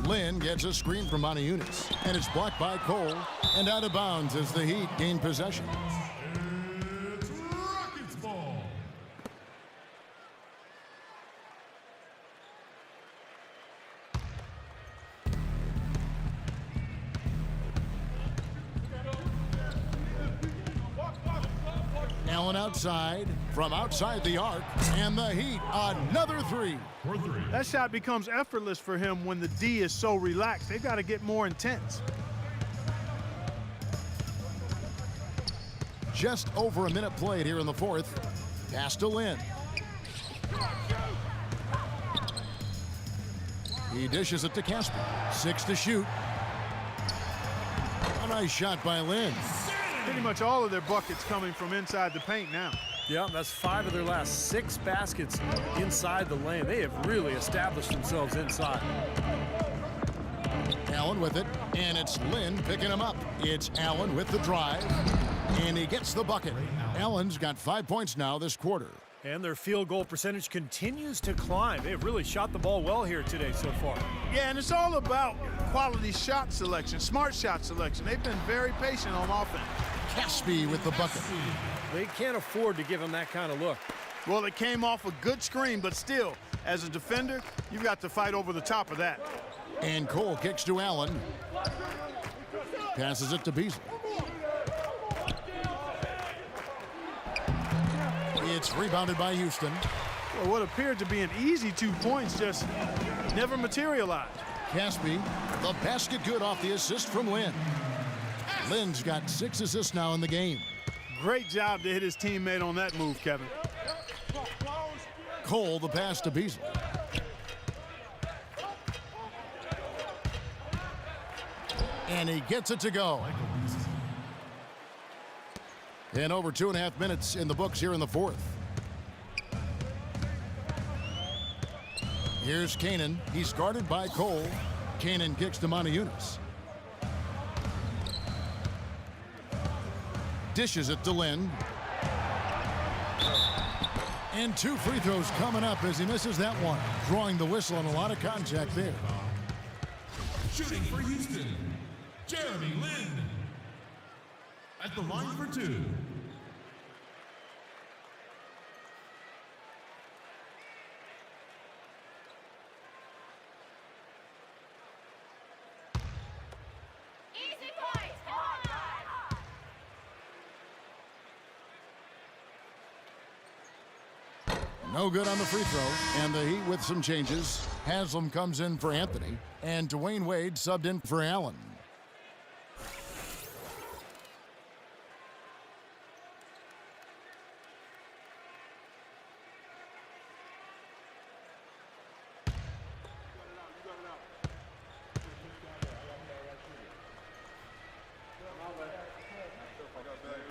Lin gets a screen from Moniunas, and it's blocked by Cole and out of bounds as the Heat gain possession. It's Rockets ball. Allen outside, from outside the arc, and the Heat, another 3. That shot becomes effortless for him when the D is so relaxed. They've got to get more intense. Just over a minute played here in the fourth. Pass to Lin. He dishes it to Casper. 6 to shoot. A nice shot by Lin. Pretty much all of their buckets coming from inside the paint now. Yeah, that's 5 of their last 6 baskets inside the lane. They have really established themselves inside. Allen with it, and it's Lin picking him up. It's Allen with the drive, and he gets the bucket. Allen's got 5 points now this quarter. And their field goal percentage continues to climb. They've really shot the ball well here today so far. Yeah, and it's all about quality shot selection, smart shot selection. They've been very patient on offense. Caspi with the bucket. They can't afford to give him that kind of look. Well, it came off a good screen, but still, as a defender, you've got to fight over the top of that. And Cole kicks to Allen. Passes it to Beasley. It's rebounded by Houston. Well, what appeared to be an easy 2 points just never materialized. Caspi, the basket good off the assist from Lin. Lin's got 6 assists now in the game. Great job to hit his teammate on that move, Kevin. Cole, the pass to Beasley. And he gets it to go. And over 2.5 minutes in the books here in the fourth. Here's Kanan. He's guarded by Cole. Kanan kicks to Montejunas. Dishes it to Lynn. And 2 free throws coming up as he misses that one. Drawing the whistle on a lot of contact there. Shooting for Houston, Jeremy Lin. At the line for 2. No good on the free throw, and the Heat with some changes. Haslam comes in for Anthony, and Dwayne Wade subbed in for Allen.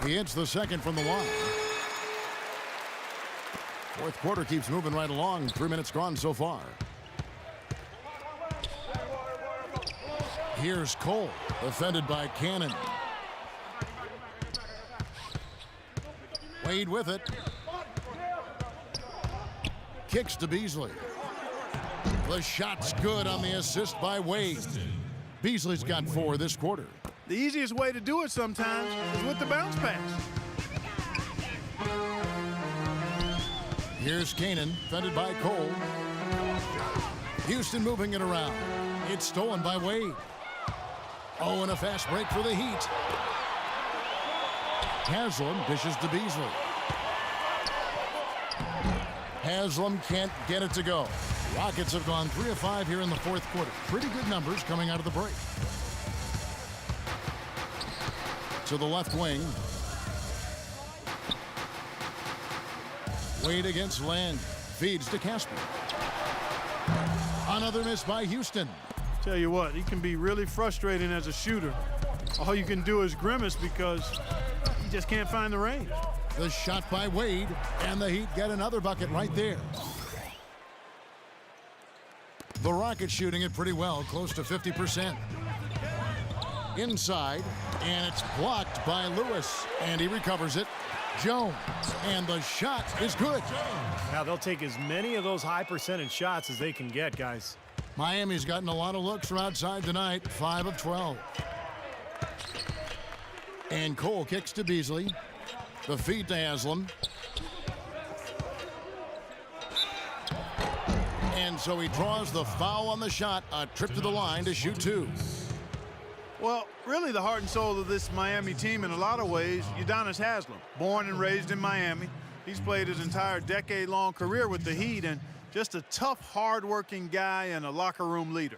He hits the second from the line. Fourth quarter keeps moving right along. 3 minutes gone so far. Here's Cole, defended by Cannon. Wade with it. Kicks to Beasley. The shot's good on the assist by Wade. Beasley's got 4 this quarter. The easiest way to do it sometimes is with the bounce pass. Here's Kanan, defended by Cole. Houston moving it around. It's stolen by Wade. Oh, and a fast break for the Heat. Haslam dishes to Beasley. Haslam can't get it to go. Rockets have gone 3 of 5 here in the fourth quarter. Pretty good numbers coming out of the break. To the left wing. Wade against Land. Feeds to Casper. Another miss by Houston. Tell you what, he can be really frustrating as a shooter. All you can do is grimace because he just can't find the range. The shot by Wade, and the Heat get another bucket right there. The Rockets shooting it pretty well, close to 50%. Inside, and it's blocked by Lewis, and he recovers it. Jones, and the shot is good. Now they'll take as many of those high percentage shots as they can get, guys. Miami's gotten a lot of looks from outside tonight, 5 of 12. And Cole kicks to Beasley. The feed to Haslam. And so he draws the foul on the shot, a trip to the line to shoot 2. Well, really the heart and soul of this Miami team in a lot of ways, Udonis Haslam. Born and raised in Miami. He's played his entire decade-long career with the Heat and just a tough, hard-working guy and a locker room leader.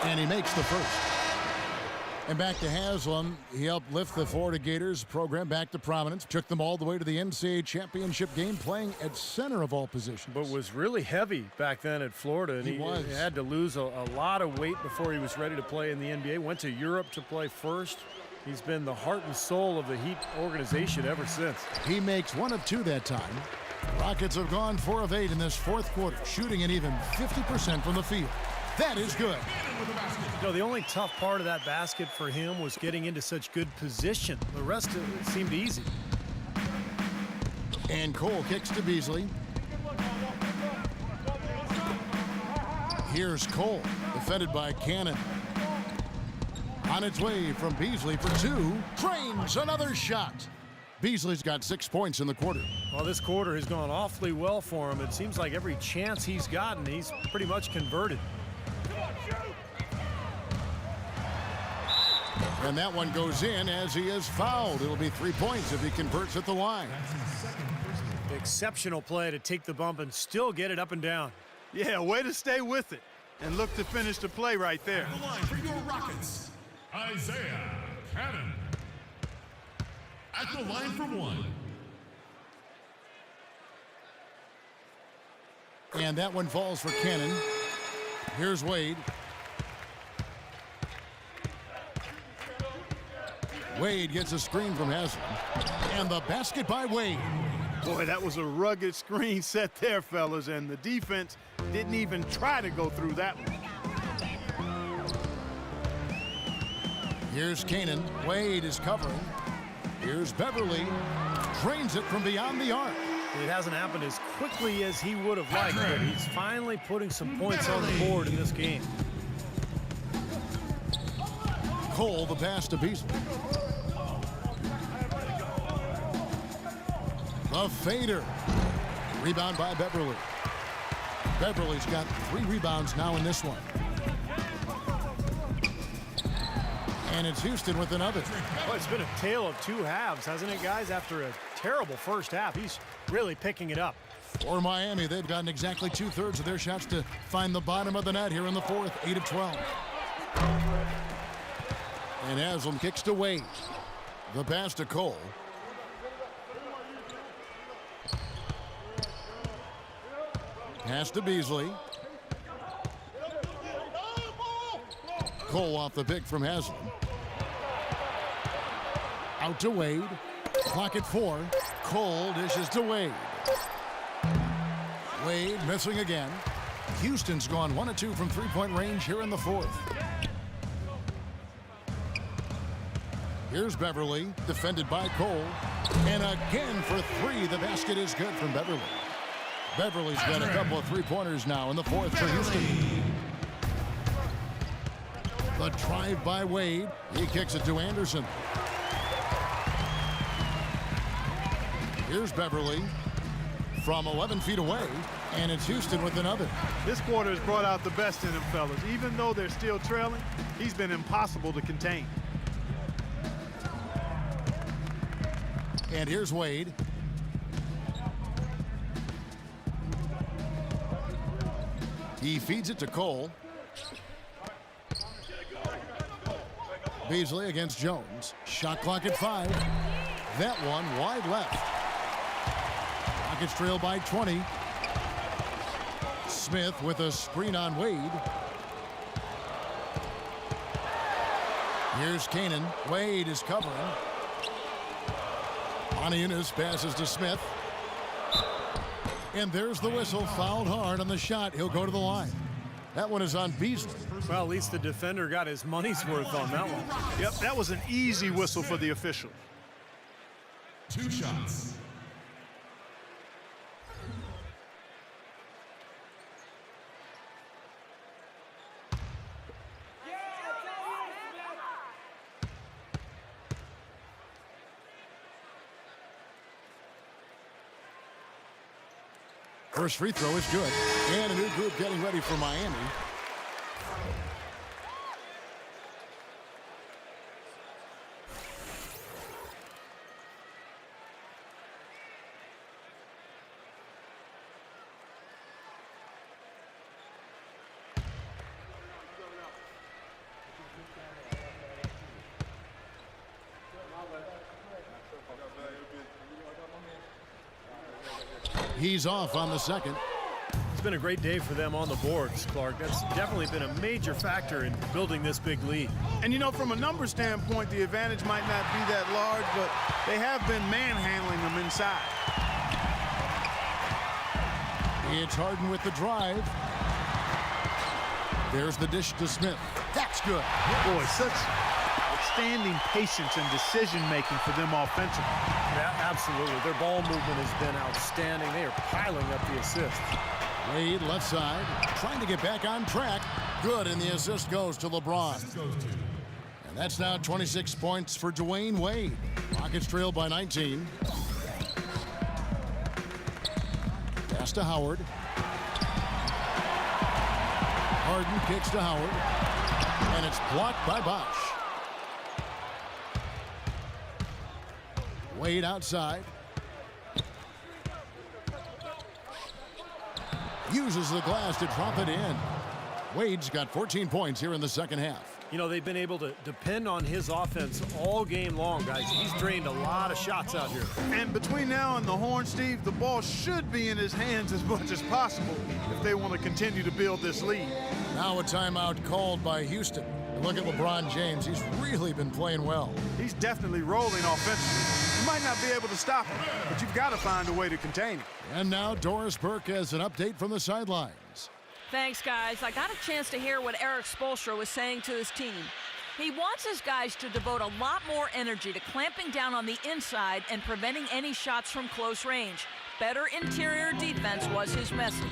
And he makes the first. And back to Haslam. He helped lift the Florida Gators program back to prominence. Took them all the way to the NCAA championship game, playing at center of all positions. But was really heavy back then at Florida. And he had to lose a lot of weight before he was ready to play in the NBA. Went to Europe to play first. He's been the heart and soul of the Heat organization ever since. He makes 1 of 2 that time. Rockets have gone 4 of 8 in this fourth quarter, shooting at even 50% from the field. That is good. You know, the only tough part of that basket for him was getting into such good position. The rest of it seemed easy. And Cole kicks to Beasley. Here's Cole, defended by Cannon. On its way from Beasley for 2. Trains another shot. Beasley's got 6 points in the quarter. Well, this quarter has gone awfully well for him. It seems like every chance he's gotten, he's pretty much converted. And that one goes in as he is fouled. It'll be 3 points if he converts at the line. Exceptional play to take the bump and still get it up and down. Yeah, way to stay with it. and look to finish the play right there. The line for your Rockets, Isaiah Cannon. At the line for one. And that one falls for Cannon. Here's Wade. Wade gets a screen from Haslam. And the basket by Wade. Boy, that was a rugged screen set there, fellas, and the defense didn't even try to go through that one. Here's Cannon. Wade is covering. Here's Beverly. Drains it from beyond the arc. It hasn't happened as quickly as he would have liked, but he's finally putting some points on the board in this game. Cole, the pass to Beasley. The fader. Rebound by Beverly. Beverly's got 3 rebounds now in this one. And it's Houston with another. Well, it's been a tale of 2 halves, hasn't it, guys? After a terrible first half, he's really picking it up. For Miami, they've gotten exactly 2/3 of their shots to find the bottom of the net here in the fourth, 8 of 12. And Haslam kicks to Wade. The pass to Cole. Pass to Beasley. Cole off the pick from Haslam. Out to Wade. Clock at 4. Cole dishes to Wade. Wade missing again. Houston's gone 1 of 2 from 3-point range here in the fourth. Here's Beverly, defended by Cole. And again for 3. The basket is good from Beverly. Beverly's got a couple of 3-pointers now in the fourth for Houston. The drive by Wade. He kicks it to Anderson. Here's Beverly from 11 feet away, and it's Houston with another. This quarter has brought out the best in them, fellas. Even though they're still trailing, he's been impossible to contain. And here's Wade. He feeds it to Cole. Beasley against Jones. Shot clock at 5. That one wide left. Rockets trail by 20. Smith with a screen on Wade. Here's Cannon. Wade is covering. Aniunas passes to Smith. And there's the whistle. Fouled hard on the shot. He'll go to the line. That one is on Beasley. Well, at least the defender got his money's worth on that one. Yep, that was an easy whistle for the official. 2 shots. First free throw is good. And a new group getting ready for Miami. He's off on the second. It's been a great day for them on the boards, Clark. That's definitely been a major factor in building this big lead. And, you know, from a number standpoint, the advantage might not be that large, but they have been manhandling them inside. It's Harden with the drive. There's the dish to Smith. That's good. Boy, such outstanding patience and decision-making for them offensively. Yeah, absolutely. Their ball movement has been outstanding. They are piling up the assists. Wade left side, trying to get back on track. Good, and the assist goes to LeBron. And that's now 26 points for Dwayne Wade. Rockets trail by 19. Pass to Howard. Harden kicks to Howard. And it's blocked by Bosch. Wade outside. Uses the glass to drop it in. Wade's got 14 points here in the second half. You know, they've been able to depend on his offense all game long, guys. He's drained a lot of shots out here. And between now and the horn, Steve, the ball should be in his hands as much as possible if they want to continue to build this lead. Now a timeout called by Houston. Look at LeBron James. He's really been playing well. He's definitely rolling offensively. You might not be able to stop him, but you've got to find a way to contain him. And now Doris Burke has an update from the sidelines. Thanks, guys. I got a chance to hear what Eric Spoelstra was saying to his team. He wants his guys to devote a lot more energy to clamping down on the inside and preventing any shots from close range. Better interior defense was his message.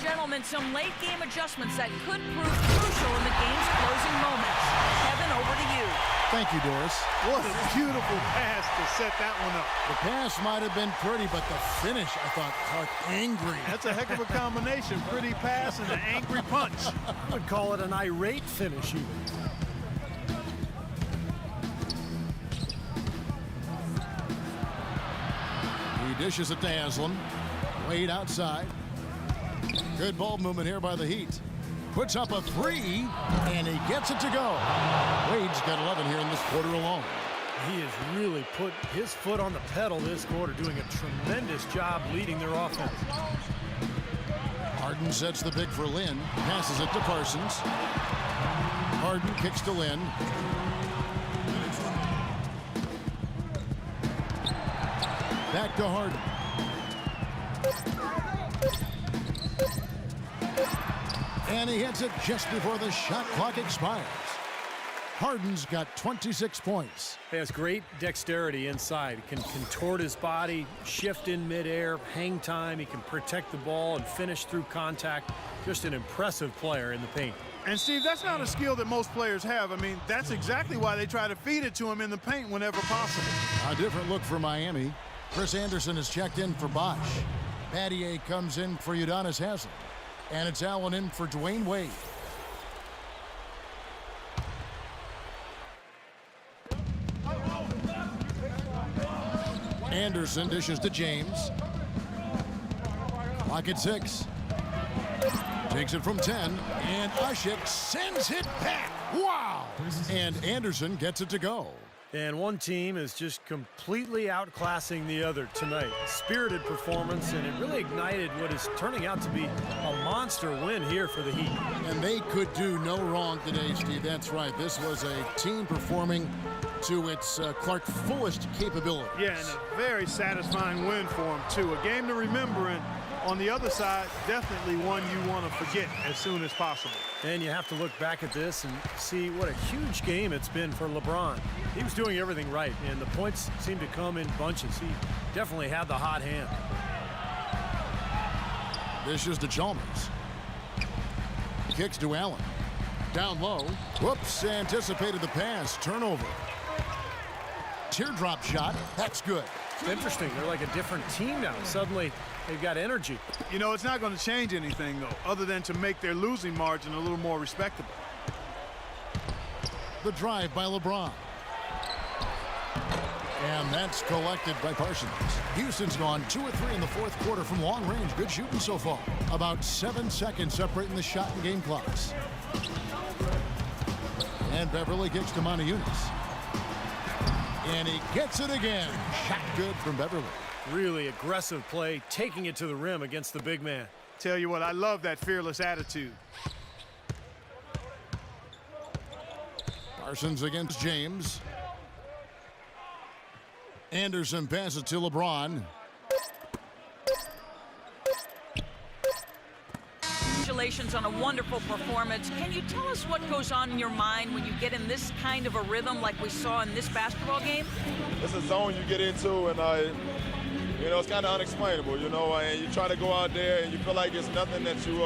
Gentlemen, some late game adjustments that could prove crucial in the game's closing moments. Kevin, over to you. Thank you, Doris. What a beautiful pass to set that one up. The pass might have been pretty, but the finish, I thought, Clark, angry. That's a heck of a combination. Pretty pass and an angry punch. I would call it an irate finish even. He dishes it to Haslam. Wade outside. Good ball movement here by the Heat. Puts up a three, and he gets it to go. Wade's got 11 here in this quarter alone. He has really put his foot on the pedal this quarter, doing a tremendous job leading their offense. Harden sets the pick for Lynn. Passes it to Parsons. Harden kicks to Lynn. Back to Harden. And he hits it just before the shot clock expires. Harden's got 26 points. He has great dexterity inside. He can contort his body, shift in midair, hang time. He can protect the ball and finish through contact. Just an impressive player in the paint. And, Steve, that's not a skill that most players have. I mean, that's exactly why they try to feed it to him in the paint whenever possible. A different look for Miami. Chris Anderson is checked in for Bosch. Battier comes in for Udonis Haslem. And it's Allen in for Dwayne Wade. Anderson dishes to James. Clock at 6. Takes it from 10. And Ushik sends it back. Wow! And Anderson gets it to go. And one team is just completely outclassing the other tonight. Spirited performance, and it really ignited what is turning out to be a monster win here for the Heat. And they could do no wrong today, Steve. That's right. This was a team performing to its Clark fullest capabilities. Yeah, and a very satisfying win for him, too. A game to remember, and on the other side, definitely one you want to forget as soon as possible. And you have to look back at this and see what a huge game it's been for LeBron. He was doing everything right, and the points seemed to come in bunches. He definitely had the hot hand. This is to Chalmers. Kicks to Allen. Down low. Whoops, anticipated the pass. Turnover. Teardrop shot. That's good. It's interesting. They're like a different team now. Suddenly, they've got energy. You know, it's not going to change anything, though, other than to make their losing margin a little more respectable. The drive by LeBron. And that's collected by Parsons. Houston's gone 2 of 3 in the fourth quarter from long range. Good shooting so far. About 7 seconds separating the shot and game clocks. And Beverly kicks to Montejunas. And he gets it again. Shot good from Beverly. Really aggressive play, taking it to the rim against the big man. Tell you what, I love that fearless attitude. Parsons against James. Anderson passes to LeBron. Congratulations on a wonderful performance. Can you tell us what goes on in your mind when you get in this kind of a rhythm like we saw in this basketball game? It's a zone you get into, and you know, it's kind of unexplainable, you know, and you try to go out there and you feel like it's nothing that you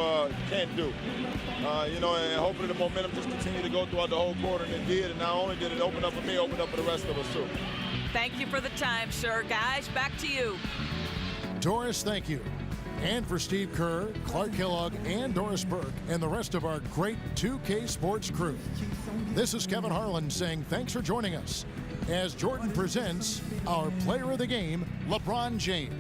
can't do. You know, and hopefully the momentum just continue to go throughout the whole quarter, and it did. And not only did it open up for me, it opened up for the rest of us, too. Thank you for the time, sir. Guys, back to you. Doris, thank you. And for Steve Kerr, Clark Kellogg, and Doris Burke, and the rest of our great 2K Sports crew. This is Kevin Harlan saying thanks for joining us as Jordan presents our player of the game, LeBron James.